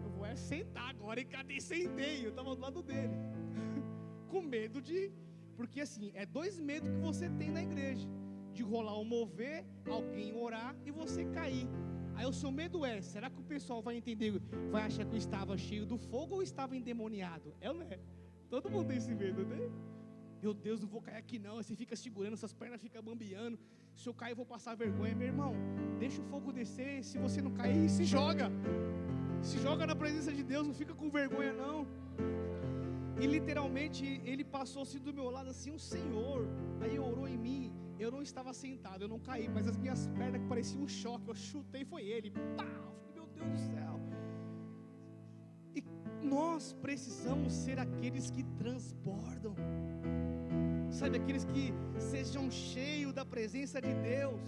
eu vou sentar agora. E cadê? Sentei, eu estava do lado dele, com medo de, porque assim, é 2 medos que você tem na igreja, de rolar um mover, alguém orar e você cair. Aí o seu medo é, será que o pessoal vai entender, vai achar que eu estava cheio do fogo ou estava endemoniado? É ou não é? Todo mundo tem esse medo, né? Meu Deus, não vou cair aqui não. Aí você fica segurando, suas pernas ficam bambeando. Se eu cair eu vou passar vergonha. Meu irmão, deixa o fogo descer. Se você não cair, se joga. Se joga na presença de Deus, não fica com vergonha não. E literalmente ele passou assim do meu lado, assim, um senhor. Aí orou em mim. Eu não estava sentado, eu não caí, mas as minhas pernas pareciam um choque. Eu chutei, foi ele. Pá! Meu Deus do céu. E nós precisamos ser aqueles que transbordam. Sabe, aqueles que sejam cheios da presença de Deus.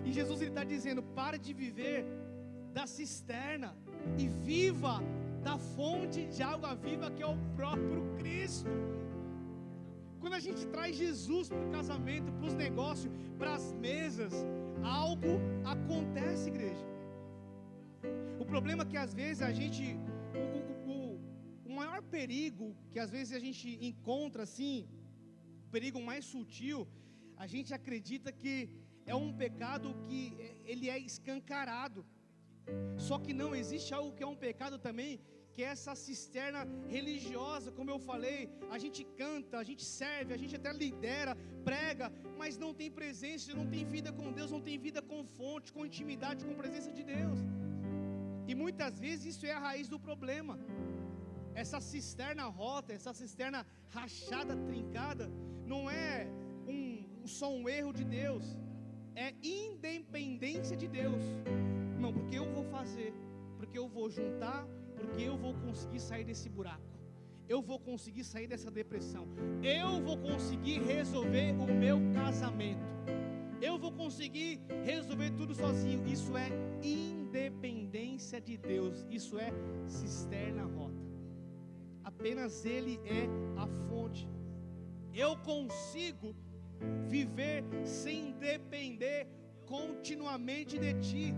E Jesus está dizendo, pare de viver da cisterna e viva da fonte de água viva, que é o próprio Cristo. Quando a gente traz Jesus para o casamento, para os negócios, para as mesas, algo acontece, igreja. O problema é que às vezes a gente, o maior perigo que às vezes a gente encontra assim, o perigo mais sutil, a gente acredita que é um pecado que ele é escancarado. Só que não, existe algo que é um pecado também, que é essa cisterna religiosa, como eu falei. A gente canta, a gente serve, a gente até lidera, prega, mas não tem presença, não tem vida com Deus, não tem vida com fonte, com intimidade, com presença de Deus. E muitas vezes isso é a raiz do problema. Essa cisterna rota, essa cisterna rachada, trincada, não é só um erro de Deus, é independência de Deus. Não, porque eu vou fazer, porque eu vou juntar, porque eu vou conseguir sair desse buraco, eu vou conseguir sair dessa depressão, eu vou conseguir resolver o meu casamento, eu vou conseguir resolver tudo sozinho. Isso é independência de Deus, isso é cisterna rota. Apenas Ele é a fonte. Eu consigo viver sem depender continuamente de Ti.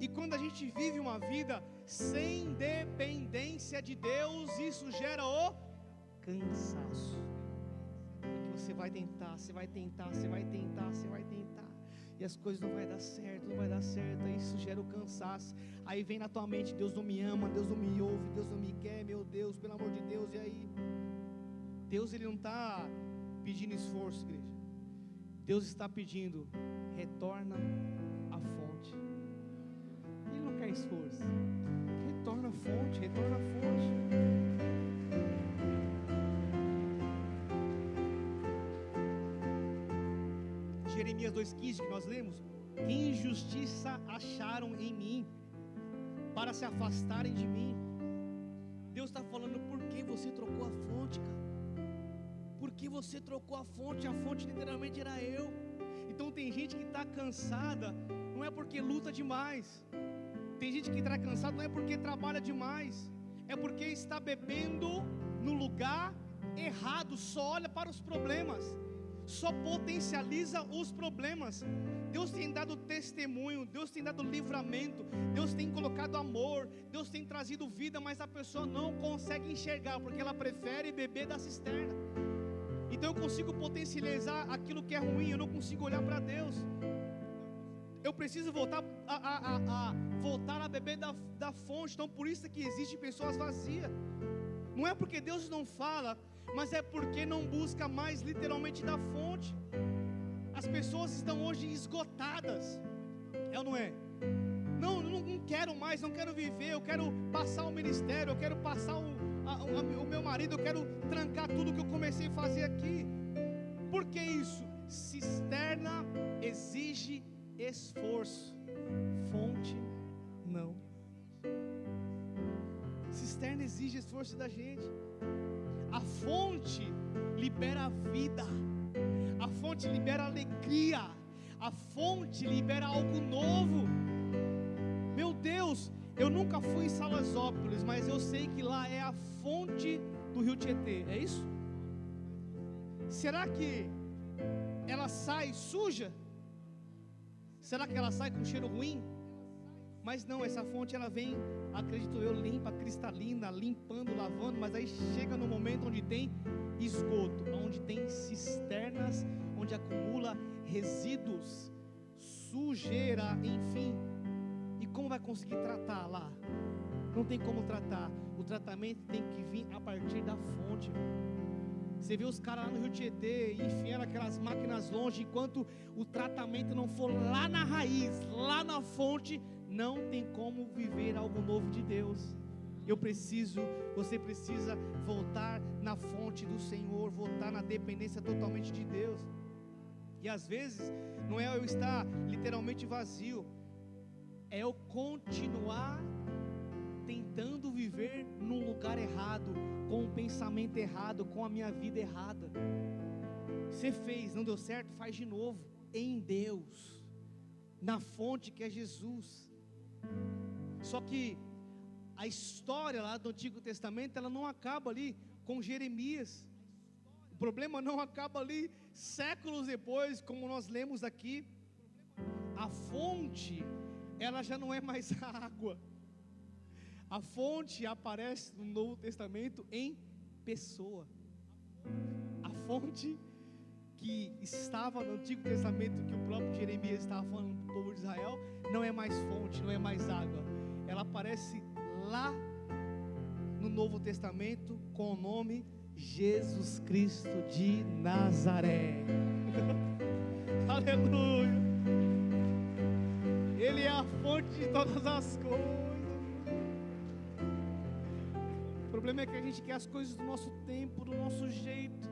E quando a gente vive uma vida sem dependência de Deus, isso gera o cansaço. Porque você vai tentar, você vai tentar, você vai tentar, você vai tentar, e as coisas não vai dar certo, não vai dar certo. Aí isso gera o cansaço. Aí vem na tua mente: Deus não me ama, Deus não me ouve, Deus não me quer, meu Deus, pelo amor de Deus. E aí, Deus, Ele não está pedindo esforço, igreja. Deus está pedindo: retorna à fonte. Ele não quer esforço. Retorna à fonte, retorna à fonte. Jeremias 2,15 que nós lemos: que injustiça acharam em mim, para se afastarem de mim. Deus está falando: por que você trocou a fonte, cara? Por que você trocou a fonte? A fonte literalmente era eu. Então tem gente que está cansada, não é porque luta demais. Tem gente que está cansada, não é porque trabalha demais, é porque está bebendo no lugar errado. Só olha para os problemas, só potencializa os problemas. Deus tem dado testemunho, Deus tem dado livramento, Deus tem colocado amor, Deus tem trazido vida, mas a pessoa não consegue enxergar, porque ela prefere beber da cisterna. Então eu consigo potencializar aquilo que é ruim, eu não consigo olhar para Deus. Eu preciso voltar a beber da fonte. Então por isso que existem pessoas vazias. Não é porque Deus não fala, mas é porque não busca mais literalmente da fonte. As pessoas estão hoje esgotadas, é ou não é? Não quero mais, não quero viver, eu quero passar o ministério, eu quero passar o meu marido, eu quero trancar tudo que eu comecei a fazer aqui. Por que isso? Cisterna exige esforço, fonte não. Cisterna exige esforço da gente. A fonte libera vida, a fonte libera alegria, a fonte libera algo novo. Meu Deus, eu nunca fui em Salesópolis, mas eu sei que lá é a fonte do Rio Tietê, é isso? Será que ela sai suja? Será que ela sai com cheiro ruim? Mas não, essa fonte ela vem, acredito eu, limpa, cristalina, limpando, lavando. Mas aí chega no momento onde tem esgoto, onde tem cisternas, onde acumula resíduos, sujeira, enfim. E como vai conseguir tratar lá? Não tem como tratar. O tratamento tem que vir a partir da fonte. Você vê os caras lá no Rio Tietê enfiando aquelas máquinas longe, enquanto o tratamento não for lá na raiz, lá na fonte, não tem como viver algo novo de Deus. Você precisa voltar na fonte do Senhor, voltar na dependência totalmente de Deus. E às vezes não é eu estar literalmente vazio, é eu continuar tentando viver num lugar errado, com um pensamento errado, com a minha vida errada. Você fez, não deu certo, faz de novo, em Deus, na fonte que é Jesus. Só que a história lá do Antigo Testamento, ela não acaba ali com Jeremias. O problema não acaba ali séculos depois, como nós lemos aqui. A fonte, ela já não é mais a água. A fonte aparece no Novo Testamento em pessoa. A fonte que estava no Antigo Testamento, que o próprio Jeremias estava falando para o povo de Israel, não é mais fonte, não é mais água. Ela aparece lá no Novo Testamento com o nome Jesus Cristo de Nazaré. Aleluia. Ele é a fonte de todas as coisas. O problema é que a gente quer as coisas do nosso tempo, do nosso jeito.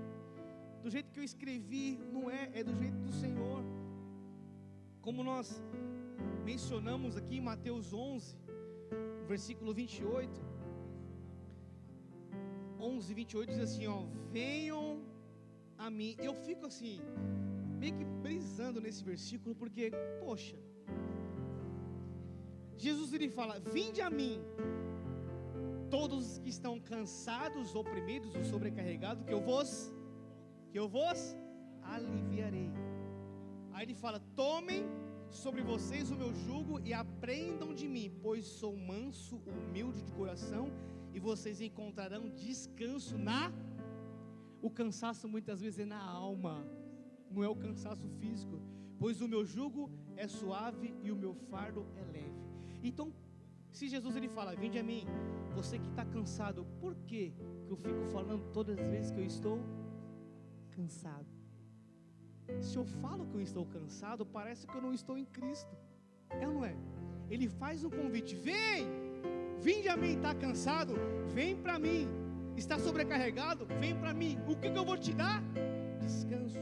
Do jeito que eu escrevi, não é do jeito do Senhor. Como nós mencionamos aqui em Mateus 11, versículo 28. 11, 28 diz assim, ó: venham a mim. Eu fico assim, meio que brisando nesse versículo, porque, poxa, Jesus ele fala: vinde a mim, todos os que estão cansados, oprimidos ou sobrecarregados, que eu vos aliviarei. Aí ele fala: tomem sobre vocês o meu jugo e aprendam de mim, pois sou manso, humilde de coração, e vocês encontrarão descanso O cansaço muitas vezes é na alma, não é o cansaço físico. Pois o meu jugo é suave e o meu fardo é leve. Então, se Jesus ele fala: vinde a mim, você que está cansado, por que eu fico falando todas as vezes que eu estou cansado? Se eu falo que eu estou cansado, parece que eu não estou em Cristo. É ou não é? Ele faz um convite: vinde a mim. Está cansado? Vem para mim. Está sobrecarregado? Vem para mim. O que eu vou te dar? Descanso.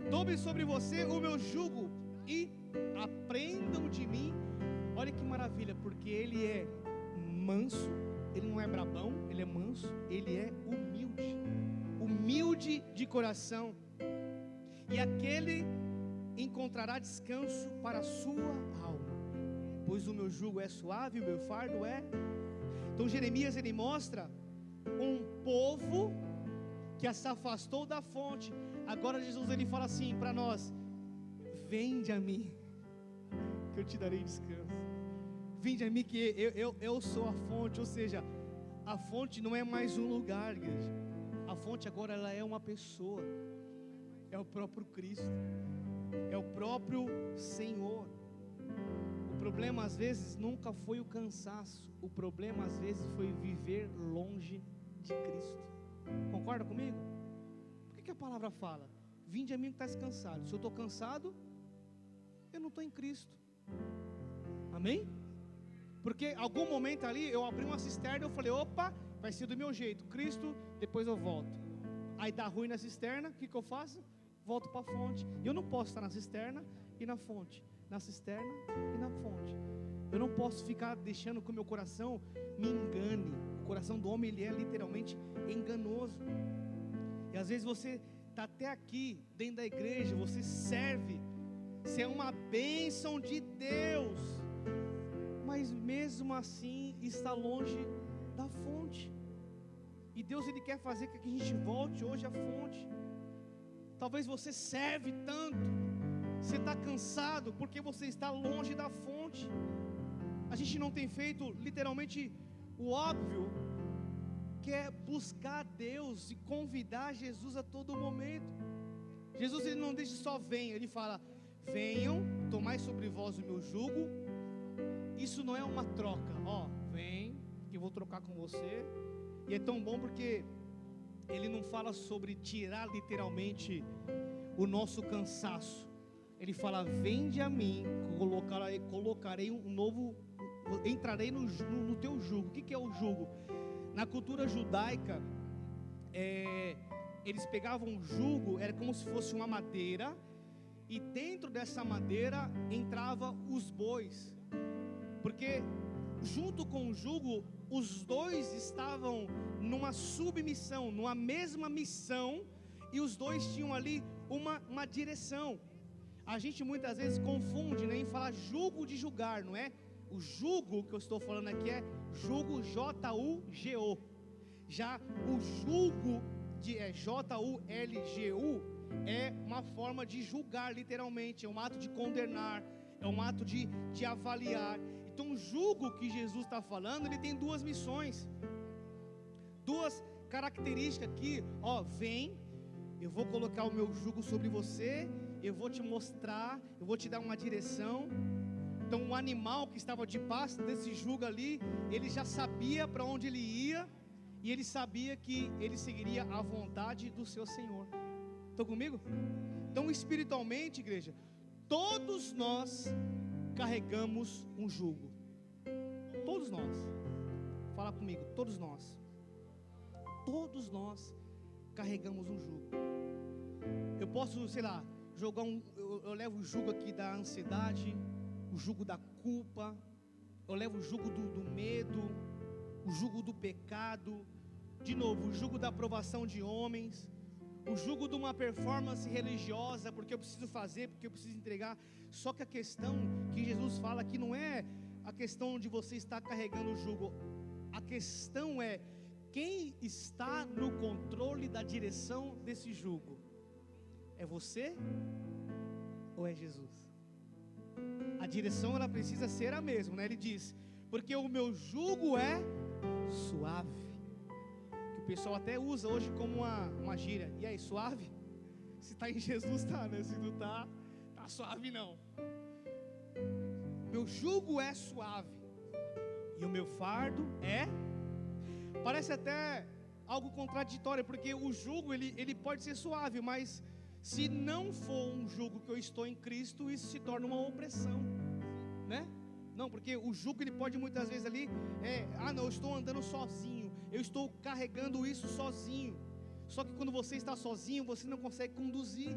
Tome sobre você o meu jugo e aprendam de mim. Olha que maravilha, porque ele é manso, ele não é brabão, ele é manso, ele é humilde de coração, e aquele encontrará descanso para a sua alma, pois o meu jugo é suave e o meu fardo é. Então Jeremias ele mostra um povo que se afastou da fonte. Agora Jesus ele fala assim para nós: vinde a mim, que eu te darei descanso. Vinde a mim, que eu sou a fonte. Ou seja, a fonte não é mais um lugar, igreja. A fonte agora ela é uma pessoa. É o próprio Cristo, é o próprio Senhor. O problema às vezes nunca foi o cansaço. O problema às vezes foi viver longe de Cristo. Concorda comigo? Por que a palavra fala: vinde a mim que está descansado? Se eu estou cansado, eu não estou em Cristo. Amém? Porque algum momento ali eu abri uma cisterna e eu falei: opa, vai ser do meu jeito, Cristo, depois eu volto. Aí dá ruim na cisterna, o que eu faço? Volto para a fonte. Eu não posso estar na cisterna e na fonte, na cisterna e na fonte. Eu não posso ficar deixando que o meu coração me engane. O coração do homem ele é literalmente enganoso. E às vezes você está até aqui dentro da igreja, você serve, você é uma bênção de Deus, mas mesmo assim está longe da fonte. E Deus ele quer fazer com que a gente volte hoje à fonte. Talvez você serve tanto, você está cansado porque você está longe da fonte. A gente não tem feito literalmente o óbvio, que é buscar Deus e convidar Jesus a todo momento. Jesus ele não deixa só venha, ele fala: venham, tomai sobre vós o meu jugo. Isso não é uma troca, vem que eu vou trocar com você. E é tão bom porque ele não fala sobre tirar literalmente o nosso cansaço. Ele fala: vende a mim, colocarei um novo, entrarei no teu jugo. O que é o jugo? Na cultura judaica, eles pegavam um jugo, era como se fosse uma madeira, e dentro dessa madeira entrava os bois, porque junto com o jugo, os dois estavam numa submissão, numa mesma missão, e os dois tinham ali uma direção. A gente muitas vezes confunde, em falar jugo de julgar, não é? O jugo que eu estou falando aqui é jugo, J-U-G-O. Já o jugo de J-U-L-G-U é uma forma de julgar literalmente, é um ato de condenar, é um ato de avaliar. Então o jugo que Jesus está falando, ele tem duas missões, duas características aqui. Vem, eu vou colocar o meu jugo sobre você, eu vou te mostrar, eu vou te dar uma direção. Então o animal que estava debaixo desse jugo ali, ele já sabia para onde ele ia, e ele sabia que ele seguiria a vontade do seu Senhor. Estão comigo? Então, espiritualmente, igreja, todos nós carregamos um jugo. Todos nós. Fala comigo, todos nós. Todos nós carregamos um jugo. Eu posso, sei lá, jogar eu levo o jugo aqui da ansiedade, o jugo da culpa, eu levo o jugo do medo, o jugo do pecado, de novo, o jugo da aprovação de homens, o jugo de uma performance religiosa, porque eu preciso fazer, porque eu preciso entregar. Só que a questão que Jesus fala aqui não é a questão de você estar carregando o jugo. A questão é quem está no controle da direção desse jugo. É você ou é Jesus? A direção ela precisa ser a mesma, né? Ele diz, porque o meu jugo é suave. Que o pessoal até usa hoje como uma gíria. E aí, suave? Se está em Jesus, tá, né? Se não tá suave não. Meu jugo é suave e o meu fardo é... Parece até algo contraditório, porque o jugo ele pode ser suave, mas se não for um jugo que eu estou em Cristo, isso se torna uma opressão, né? Não, porque o jugo ele pode muitas vezes ali não, eu estou andando sozinho, eu estou carregando isso sozinho. Só que quando você está sozinho, você não consegue conduzir,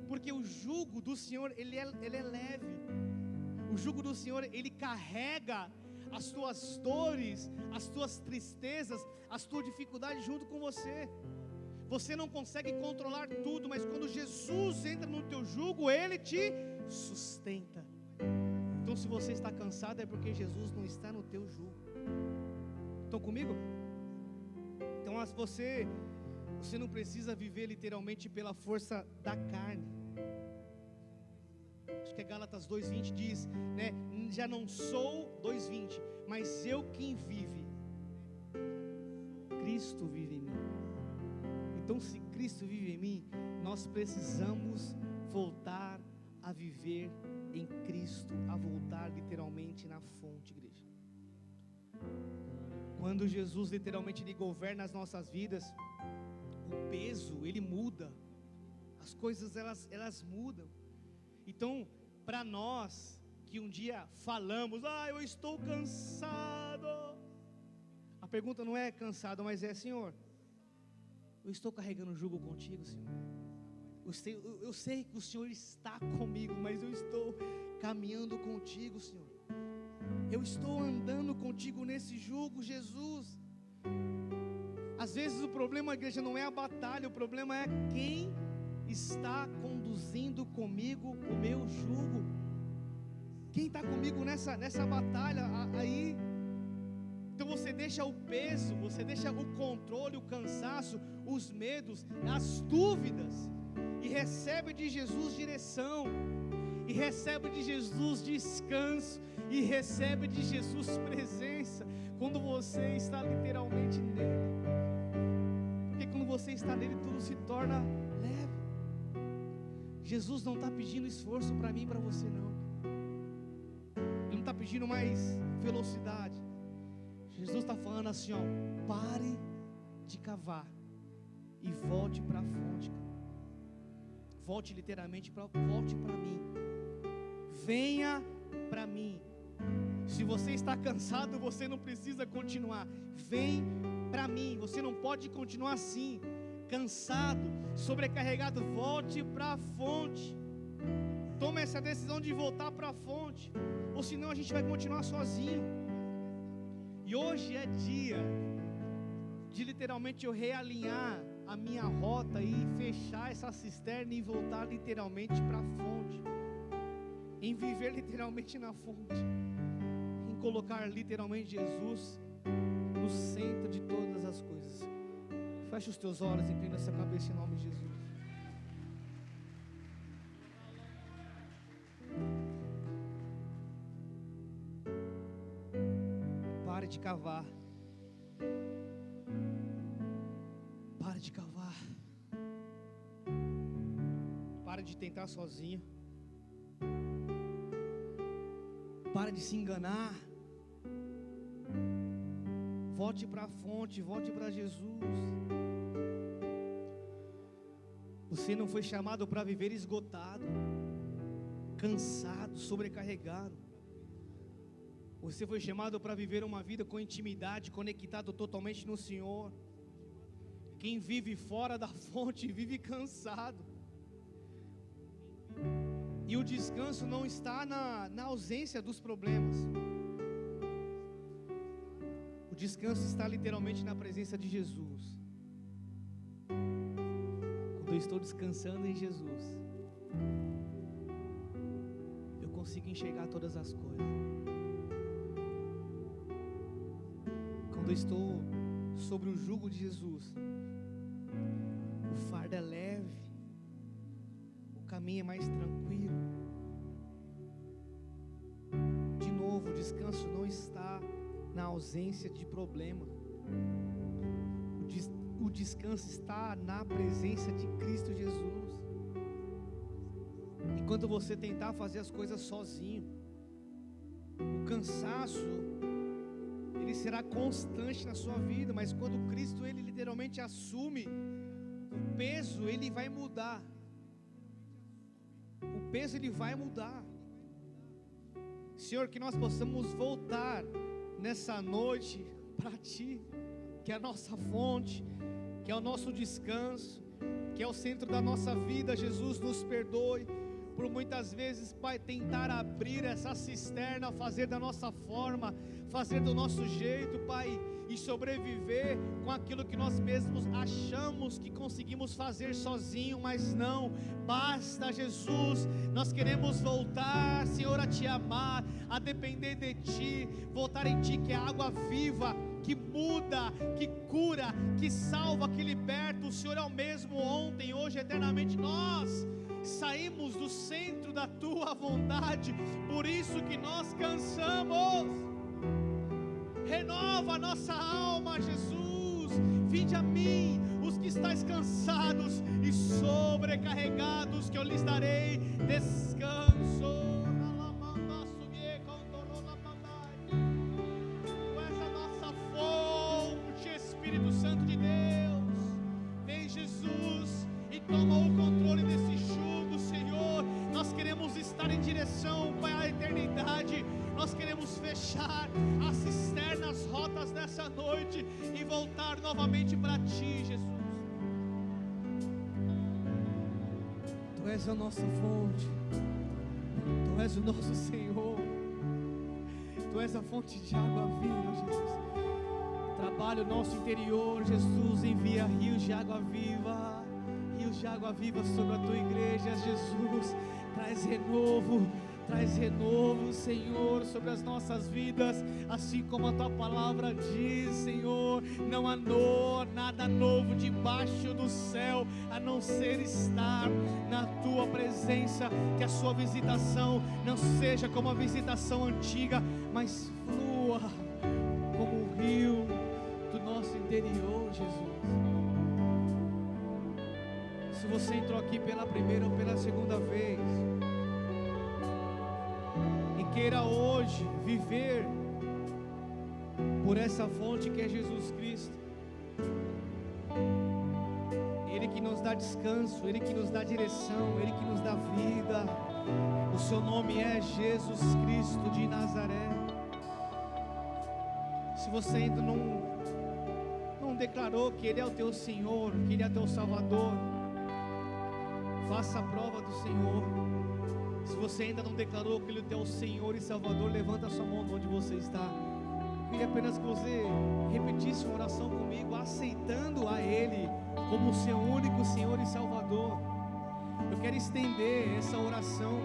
porque o jugo do Senhor ele é leve. O jugo do Senhor ele carrega as tuas dores, as tuas tristezas, as tuas dificuldades junto com você. Você não consegue controlar tudo, mas quando Jesus entra no teu jugo, Ele te sustenta. Então se você está cansado é porque Jesus não está no teu jugo. Estão comigo? Então você não precisa viver literalmente pela força da carne. Acho que é Gálatas 2:20 diz, né? Já não sou 2:20, mas eu quem vive, Cristo vive em mim. Então se Cristo vive em mim, nós precisamos voltar a viver em Cristo, a voltar literalmente na fonte, igreja. Quando Jesus literalmente ele governa as nossas vidas, o peso ele muda, as coisas elas mudam. Então, para nós que um dia falamos, eu estou cansado, a pergunta não é cansado, mas é, Senhor, eu estou carregando o jugo contigo, Senhor. Eu sei que o Senhor está comigo, mas eu estou caminhando contigo, Senhor. Eu estou andando contigo nesse jugo, Jesus. Às vezes o problema, igreja, não é a batalha, o problema é quem está conduzindo comigo o meu jugo. Quem está comigo nessa batalha aí? Então você deixa o peso, você deixa o controle, o cansaço, os medos, as dúvidas, e recebe de Jesus direção, e recebe de Jesus descanso, e recebe de Jesus presença, quando você está literalmente nele. Porque quando você está nele, tudo se torna leve. Jesus não está pedindo esforço para mim e para você não. Ele não está pedindo mais velocidade. Jesus está falando assim, pare de cavar e volte para a fonte. Volte literalmente volte para mim. Venha para mim. Se você está cansado, você não precisa continuar. Vem para mim. Você não pode continuar assim, cansado, sobrecarregado. Volte para a fonte. Tome essa decisão de voltar para a fonte, ou senão a gente vai continuar sozinho. E hoje é dia de literalmente eu realinhar a minha rota e fechar essa cisterna e voltar literalmente para a fonte, em viver literalmente na fonte, em colocar literalmente Jesus no centro de todas as coisas. Feche os teus olhos, inclina essa cabeça em nome de Jesus. Pare de cavar. Pare de cavar. Pare de tentar sozinho. Pare de se enganar. Volte para a fonte, volte para Jesus. Você não foi chamado para viver esgotado, cansado, sobrecarregado. Você foi chamado para viver uma vida com intimidade, conectado totalmente no Senhor. Quem vive fora da fonte vive cansado. E o descanso não está na ausência dos problemas. O descanso está literalmente na presença de Jesus. Quando eu estou descansando em Jesus, eu consigo enxergar todas as coisas. Quando eu estou sobre o jugo de Jesus, o fardo é leve, o caminho é mais tranquilo. De novo, o descanso não está na ausência de problema. O descanso está na presença de Cristo Jesus. E quando você tentar fazer as coisas sozinho, o cansaço ele será constante na sua vida, mas quando Cristo ele literalmente assume o peso, ele vai mudar. O peso ele vai mudar. Senhor, que nós possamos voltar nessa noite para Ti, que é a nossa fonte, que é o nosso descanso, que é o centro da nossa vida. Jesus, nos perdoe por muitas vezes, Pai, tentar abrir essa cisterna, fazer da nossa forma, fazer do nosso jeito, Pai, e sobreviver com aquilo que nós mesmos achamos que conseguimos fazer sozinho, mas não, basta Jesus. Nós queremos voltar, Senhor, a Te amar, a depender de Ti, voltar em Ti, que é água viva, que muda, que cura, que salva, que liberta. O Senhor é o mesmo ontem, hoje, eternamente. Nós saímos do centro da Tua vontade, por isso que nós cansamos. Renova a nossa alma, Jesus. Vinde a mim, os que estáis cansados e sobrecarregados, que eu lhes darei descanso. Tu és a nossa fonte, Espírito Santo de Deus. Vem, Jesus, e toma o controle desse jugo, Senhor. Nós queremos estar em direção, Pai, à eternidade. Nós queremos fechar as cisternas rotas dessa noite e voltar novamente para Ti, Jesus. Tu és a nossa fonte, Tu és o nosso Senhor, Tu és a fonte de água viva, Jesus. Trabalha o nosso interior, Jesus. Envia rios de água viva, rios de água viva sobre a Tua igreja, Jesus. Traz renovo, Senhor, sobre as nossas vidas, assim como a Tua palavra diz, Senhor. Não há nada novo debaixo do céu, a não ser estar na Tua presença. Que a Sua visitação não seja como a visitação antiga, mas flua como o rio do nosso interior, Jesus. Se você entrou aqui pela primeira ou pela segunda vez e queira hoje viver por essa fonte que é Jesus Cristo, Ele que nos dá descanso, Ele que nos dá direção, Ele que nos dá vida. O seu nome é Jesus Cristo de Nazaré. Se você ainda não declarou que Ele é o teu Senhor, que Ele é teu Salvador, faça a prova do Senhor. Se você ainda não declarou que Ele é o teu Senhor e Salvador, levanta a sua mão onde você está. Eu queria apenas que você repetisse uma oração comigo, aceitando a Ele como o seu único Senhor e Salvador. Eu quero estender essa oração.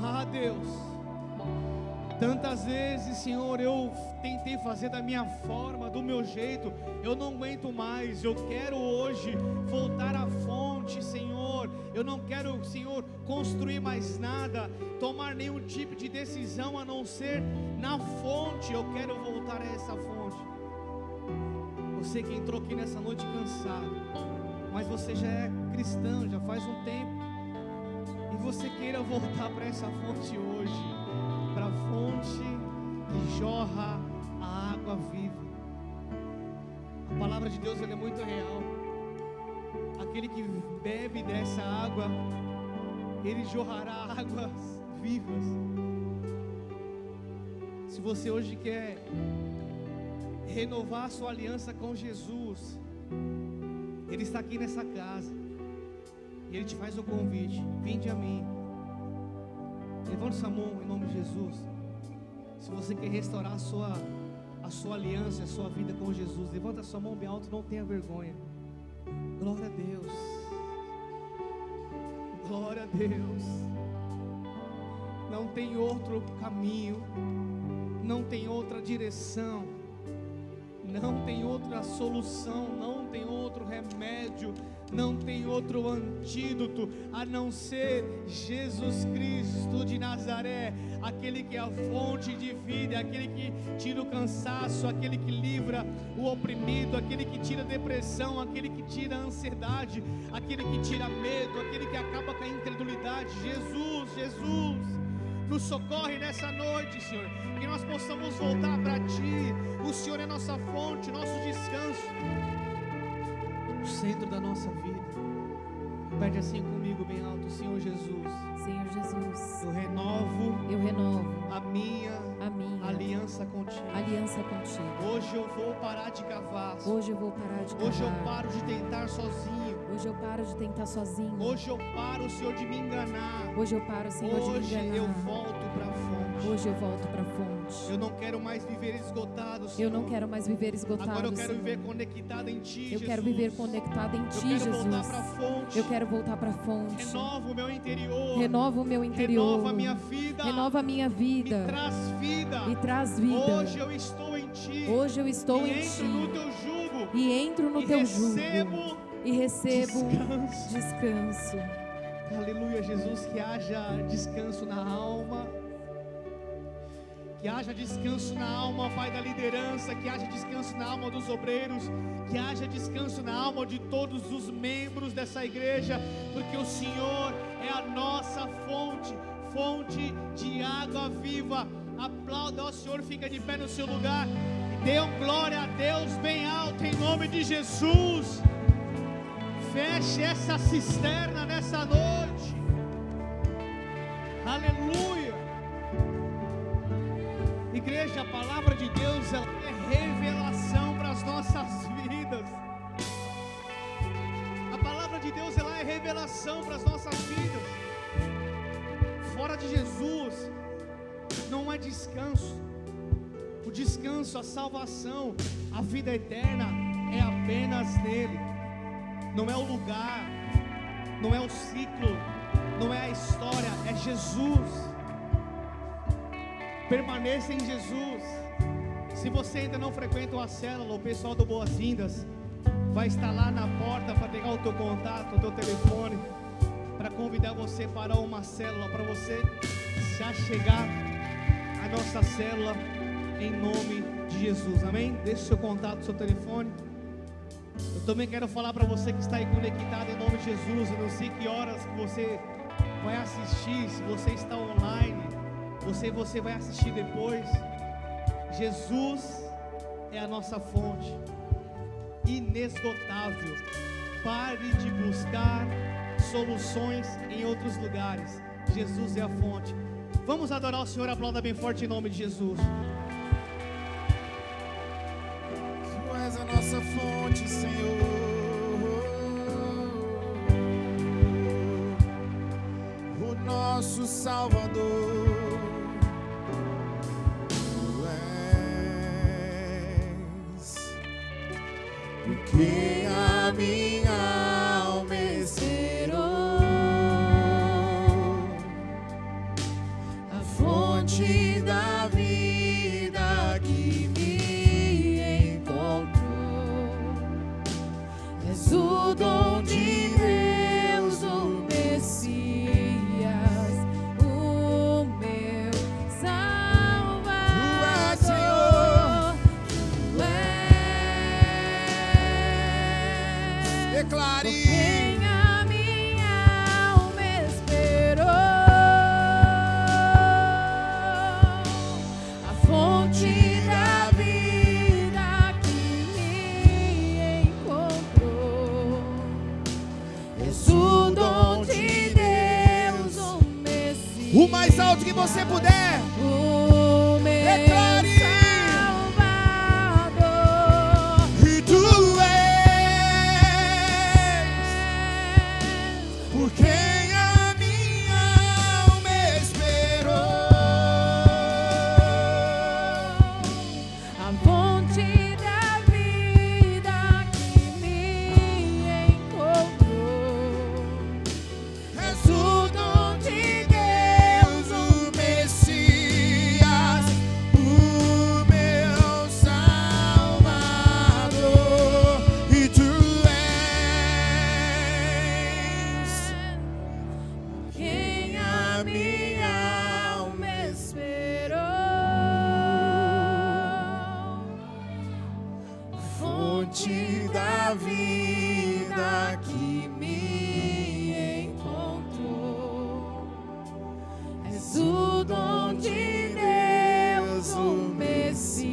Ah, Deus, tantas vezes, Senhor, eu tentei fazer da minha forma, do meu jeito. Eu não aguento mais. Eu quero hoje voltar à fonte, Senhor. Eu não quero, Senhor, construir mais nada, tomar nenhum tipo de decisão a não ser na fonte. Eu quero voltar a essa fonte. Você que entrou aqui nessa noite cansado, mas você já é cristão, já faz um tempo, e você queira voltar para essa fonte hoje, para a fonte que jorra a água viva. A palavra de Deus, ela é muito real. Aquele que bebe dessa água, ele jorrará águas vivas. Se você hoje quer renovar a sua aliança com Jesus, Ele está aqui nessa casa e Ele te faz o convite: vinde a mim. Levante sua mão em nome de Jesus. Se você quer restaurar a sua aliança, a sua vida com Jesus, levanta sua mão bem alto, não tenha vergonha. Glória a Deus. Glória a Deus. Não tem outro caminho, não tem outra direção, não tem outra solução, não tem outro remédio, não tem outro antídoto a não ser Jesus Cristo de Nazaré, aquele que é a fonte de vida, aquele que tira o cansaço, aquele que livra o oprimido, aquele que tira a depressão, aquele que tira a ansiedade, aquele que tira medo, aquele que acaba com a incredulidade. Jesus, Jesus, nos socorre nessa noite, Senhor, que nós possamos voltar para Ti. O Senhor é nossa fonte, nosso descanso, o centro da nossa vida. Pede assim comigo bem alto: Senhor Jesus,
Senhor Jesus,
eu renovo a minha aliança contigo. Hoje eu vou parar de cavar. Hoje eu paro de tentar sozinho. Hoje eu paro, Senhor, de me enganar. Hoje eu volto para a fonte. Eu não quero mais viver esgotado, Senhor. Agora eu quero viver conectado em Ti, Jesus.
Jesus. Eu quero voltar para a fonte.
Renova o meu interior. Renova a minha vida. Me traz vida. Hoje eu estou em Ti. E entro no Teu jugo.
E recebo descanso.
Aleluia, Jesus. Que haja descanso na alma. Que haja descanso na alma, Pai, da liderança. Que haja descanso na alma dos obreiros. Que haja descanso na alma de todos os membros dessa igreja. Porque o Senhor é a nossa fonte, fonte de água viva. Aplauda ao Senhor, fica de pé no seu lugar. Dê glória a Deus bem alto em nome de Jesus. Feche essa cisterna nessa noite. Aleluia. Igreja, a palavra de Deus, ela é revelação para as nossas vidas. A palavra de Deus, ela é revelação para as nossas vidas. Fora de Jesus não há descanso. O descanso, a salvação, a vida eterna é apenas nele. Não é o lugar, não é o ciclo, não é a história, é Jesus. Permaneça em Jesus. Se você ainda não frequenta uma célula, o pessoal do Boas-Vindas vai estar lá na porta para pegar o teu contato, o teu telefone, para convidar você para uma célula, para você se achegar à nossa célula em nome de Jesus, amém? Deixe o seu contato, o seu telefone. Eu também quero falar para você que está aí conectado em nome de Jesus. Eu não sei que horas que você vai assistir, se você está online, você vai assistir depois. Jesus é a nossa fonte inesgotável. Pare de buscar soluções em outros lugares. Jesus é a fonte. Vamos adorar o Senhor, aplauda bem forte em nome de Jesus.
Tu és a nossa fonte, Senhor. O nosso Salvador. Porque a minha alma esperou a fonte da vida que me encontrou. És o dom de Deus, o Messias, o meu Salvador. Senhor, declare.
O mais alto que você puder.
O meu
Declare.
Salvador.
E tu és por quem a minha alma esperou.
A fonte da vida que me encontrou.
És o dom de Deus, o Messias, o meu Salvador. E tu és
Quem a minha alma esperou.
fonte da vida que me
encontrou. És o dom de Deus, o Messias,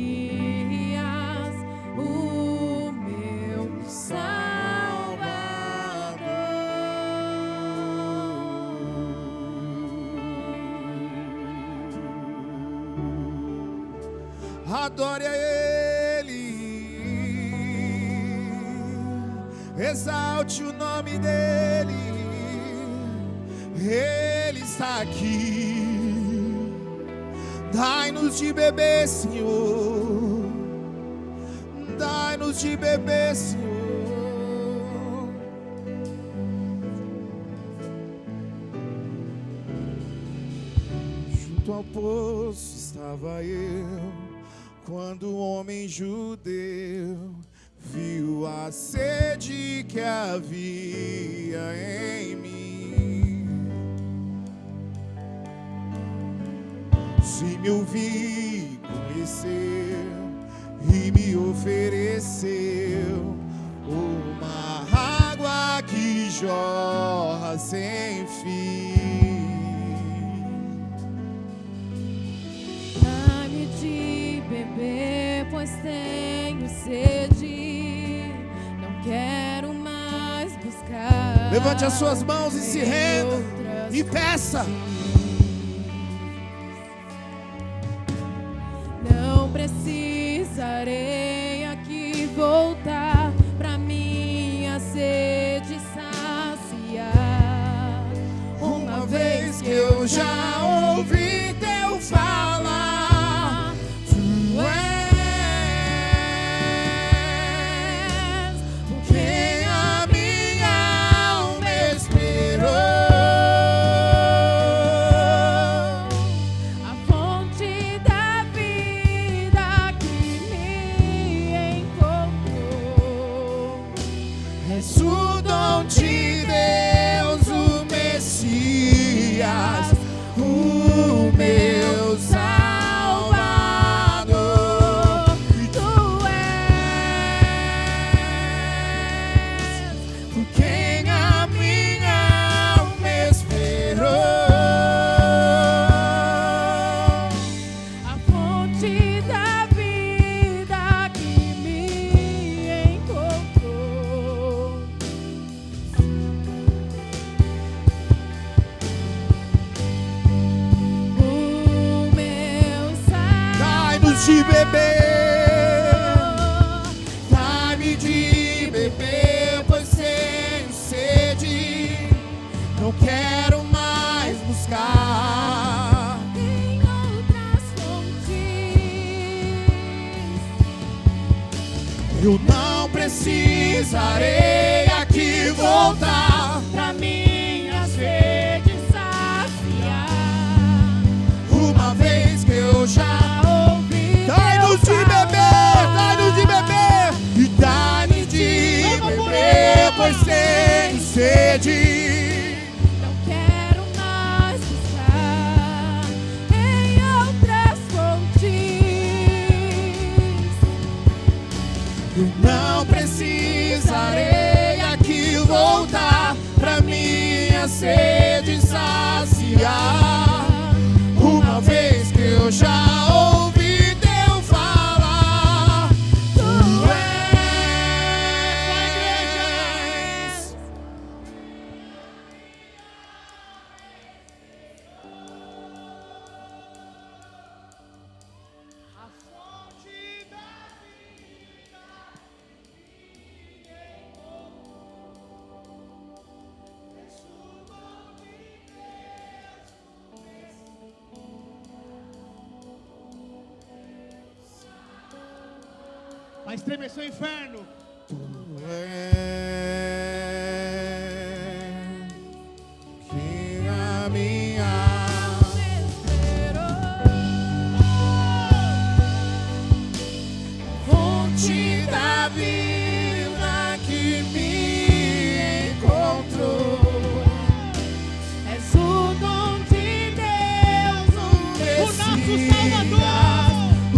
o meu Salvador.
adore a Ele, exalte o nome dEle. Ele está aqui. Dai-nos de beber, Senhor. Dai-nos de beber, Senhor. Junto ao poço estava eu, quando o homem judeu viu a sede que havia em mim. Se me ouvir, conheceu e me ofereceu uma água que jorra sem fim.
Dá-me de beber, pois tenho sede. Não quero mais buscar.
Levante as suas mãos e se
em
renda
outras
e peça.
Não precisarei aqui voltar pra minha sede saciar.
Uma vez que eu já ouvi teu falar, tu és quem a minha alma esperou.
A fonte da vida que me encontrou.
És o dom de Deus, o Messias, o meu Salvador. E tu és por quem a minha alma esperou.
A fonte da vida que me encontrou. O meu
Dai-nos de beber, dai-me de beber, pois tenho sede, não quero mais buscar
em outras fontes.
Eu não precisarei aqui voltar
Pra minha sede saciar.
uma vez que eu já
ouvi
dai-nos de beber, dai-nos de beber e dai-me de beber, pois tenho sede.
Não quero mais buscar em outras fontes.
Eu não precisarei aqui voltar pra minha sede saciar. Uma vez que eu já ouvi teu falar, tu és Vai estremecer o inferno.
Tu és que a minha fonte da vida que me encontrou.
És o dom de Deus,
O nosso Salvador.
O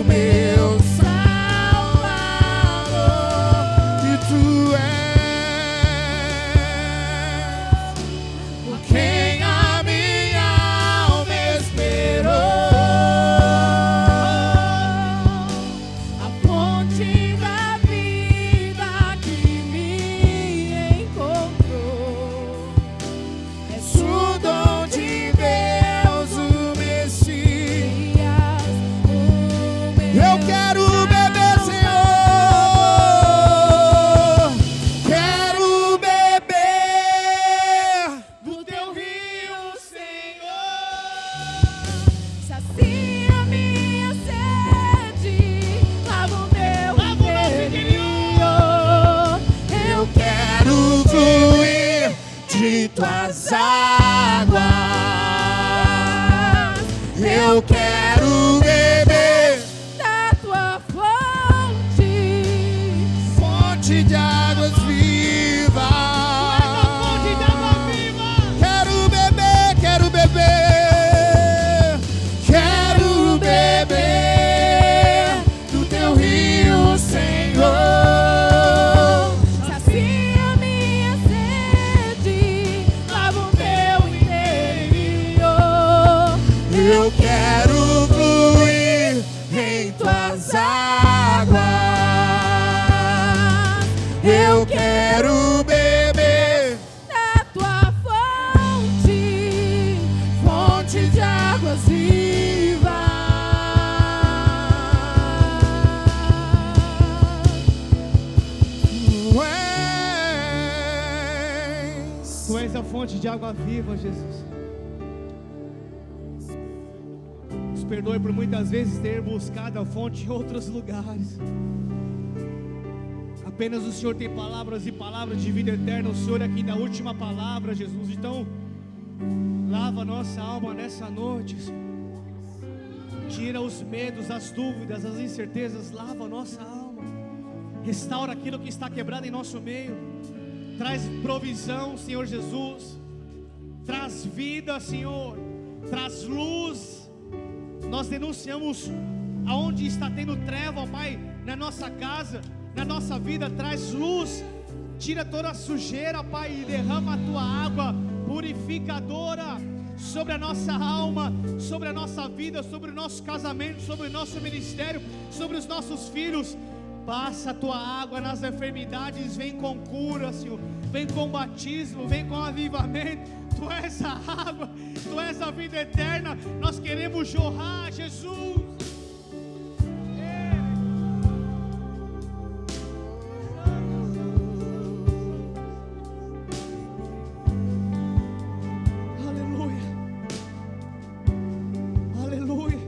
meu Salvador, e tu és por quem a minha alma esperou.
a fonte da vida que me encontrou. És
O dom de Deus, o Messias. Eu quero beber, Senhor. Quero beber
Do teu rio, Senhor.
Sacia minha sede, lava o meu
Lava o nosso
interior.
Eu quero fluir de tuas águas. Eu quero beber
Da tua fonte,
fonte de águas vivas.
Fonte de água viva.
Quero beber, quero beber. Quero beber do teu rio, Senhor.
sacia minha sede, lava o meu interior.
Eu quero fluir em tuas águas. Eu quero beber
Da tua fonte, fonte de águas vivas.
Tu és a fonte de água viva, Jesus. Nos perdoe por muitas vezes ter buscado a fonte em outros lugares. Apenas o Senhor tem palavras e palavras de vida eterna. O Senhor é quem dá a última palavra, Jesus. Então, lava a nossa alma nessa noite, Senhor. Tira os medos, as dúvidas, as incertezas. Lava a nossa alma. Restaura aquilo que está quebrado em nosso meio. Traz provisão, Senhor Jesus. Traz vida, Senhor. Traz luz. Nós denunciamos aonde está tendo treva, ó Pai, na nossa casa, na nossa vida. Traz luz. Tira toda a sujeira, Pai, e derrama a tua água purificadora sobre a nossa alma, sobre a nossa vida, sobre o nosso casamento, sobre o nosso ministério, sobre os nossos filhos. Passa a tua água nas enfermidades. Vem com cura, Senhor. Vem com batismo, vem com avivamento. Tu és a água, Tu és a vida eterna. Nós queremos jorrar, Jesus. Aleluia. Aleluia.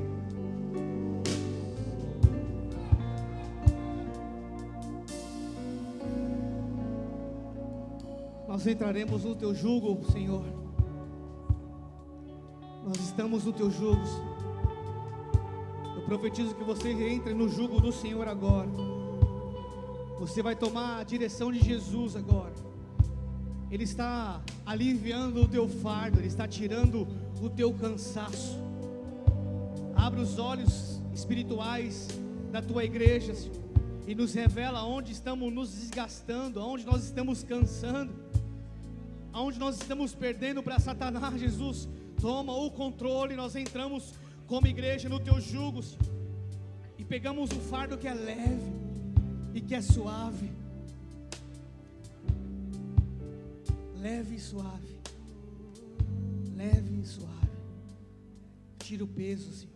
Nós entraremos no Teu jugo, Senhor. Nós estamos no Teu jugo. Eu profetizo que você entre no jugo do Senhor agora. Você vai tomar a direção de Jesus agora. Ele está aliviando o teu fardo. Ele está tirando o teu cansaço. Abre os olhos espirituais da tua igreja, Senhor, e nos revela onde estamos nos desgastando, onde nós estamos cansando, aonde nós estamos perdendo para Satanás. Jesus, toma o controle. Nós entramos como igreja no teu jugo, Senhor, e pegamos um fardo que é leve e que é suave. Leve e suave. Leve e suave. Tira o peso, Senhor.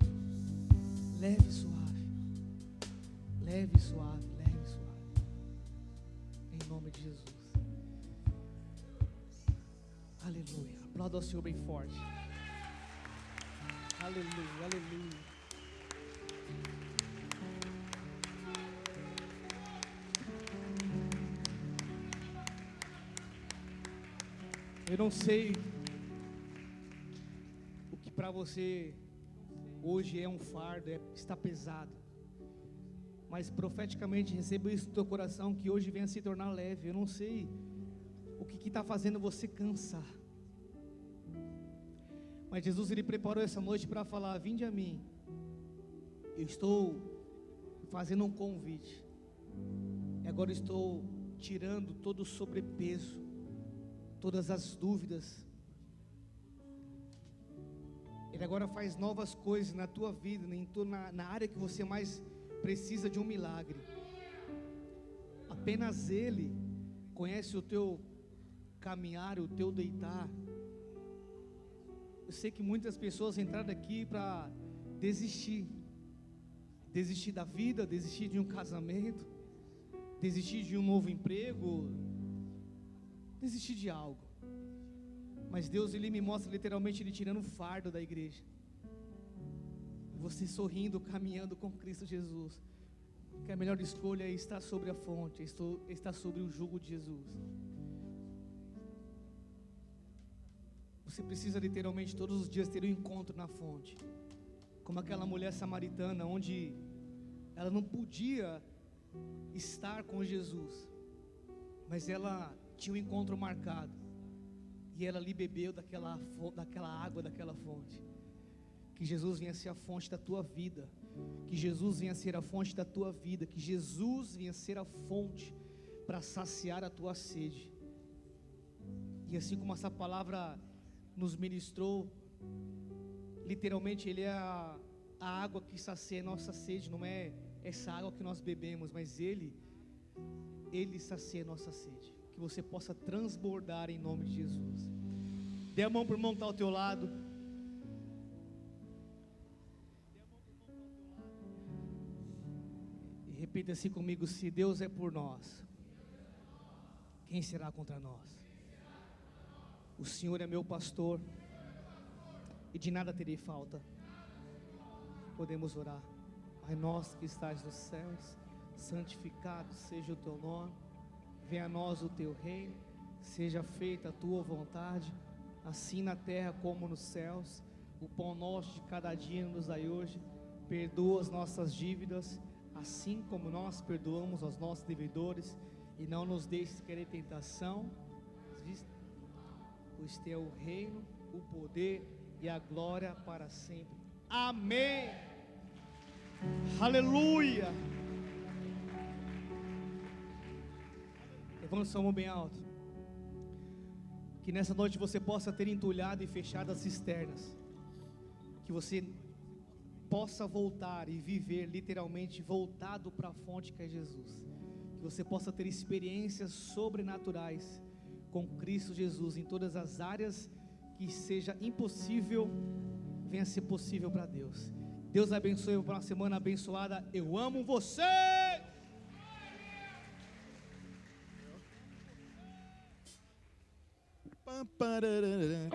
Leve e suave. Leve e suave. Leve e suave. Em nome de Jesus. Aleluia. Aplauda ao Senhor bem forte. Aleluia, aleluia. Eu não sei o que para você hoje é um fardo, está pesado. Mas profeticamente receba isso do teu coração, que hoje venha se tornar leve. Eu não sei o que está fazendo você cansar. Mas Jesus, Ele preparou essa noite para falar: vinde a mim. Eu estou fazendo um convite. E agora estou tirando todo o sobrepeso, todas as dúvidas. Ele agora faz novas coisas na tua vida, na área que você mais precisa de um milagre. Apenas Ele conhece o teu caminhar, o teu deitar. Eu sei que muitas pessoas entraram aqui para desistir da vida, desistir de um casamento, desistir de um novo emprego, desistir de algo. Mas Deus, Ele me mostra literalmente Ele tirando o fardo da igreja. Você sorrindo, caminhando com Cristo Jesus. Que a melhor escolha é estar sobre a fonte, estar sobre o jugo de Jesus. Você precisa literalmente todos os dias ter um encontro na fonte. Como aquela mulher samaritana, onde ela não podia estar com Jesus, mas ela tinha um encontro marcado. E ela ali bebeu daquela água, daquela fonte. Que Jesus venha ser a fonte da tua vida. Que Jesus venha ser a fonte da tua vida. Que Jesus venha ser a fonte para saciar a tua sede. E assim como essa palavra nos ministrou, literalmente Ele é a água que sacia a nossa sede. Não é essa água que nós bebemos, mas Ele sacia a nossa sede. Que você possa transbordar em nome de Jesus. Dê a mão para o irmão que está ao teu lado. E repita assim comigo: se Deus é por nós, quem será contra nós? O Senhor é meu pastor, e de nada terei falta. Podemos orar. Pai nosso que estás nos céus, santificado seja o teu nome. Venha a nós o teu reino. Seja feita a tua vontade, assim na terra como nos céus. O pão nosso de cada dia nos dai hoje. Perdoa as nossas dívidas, assim como nós perdoamos aos nossos devedores. E não nos deixes cair em tentação, pois teu é o reino, o poder e a glória para sempre. Amém. Aleluia. Levanta sua mão bem alto. Que nessa noite você possa ter entulhado e fechado as cisternas. Que você possa voltar e viver literalmente voltado para a fonte que é Jesus. Que você possa ter experiências sobrenaturais com Cristo Jesus em todas as áreas. Que seja impossível, venha a ser possível para Deus. Deus abençoe para uma semana abençoada. Eu amo você.
Pam, parará,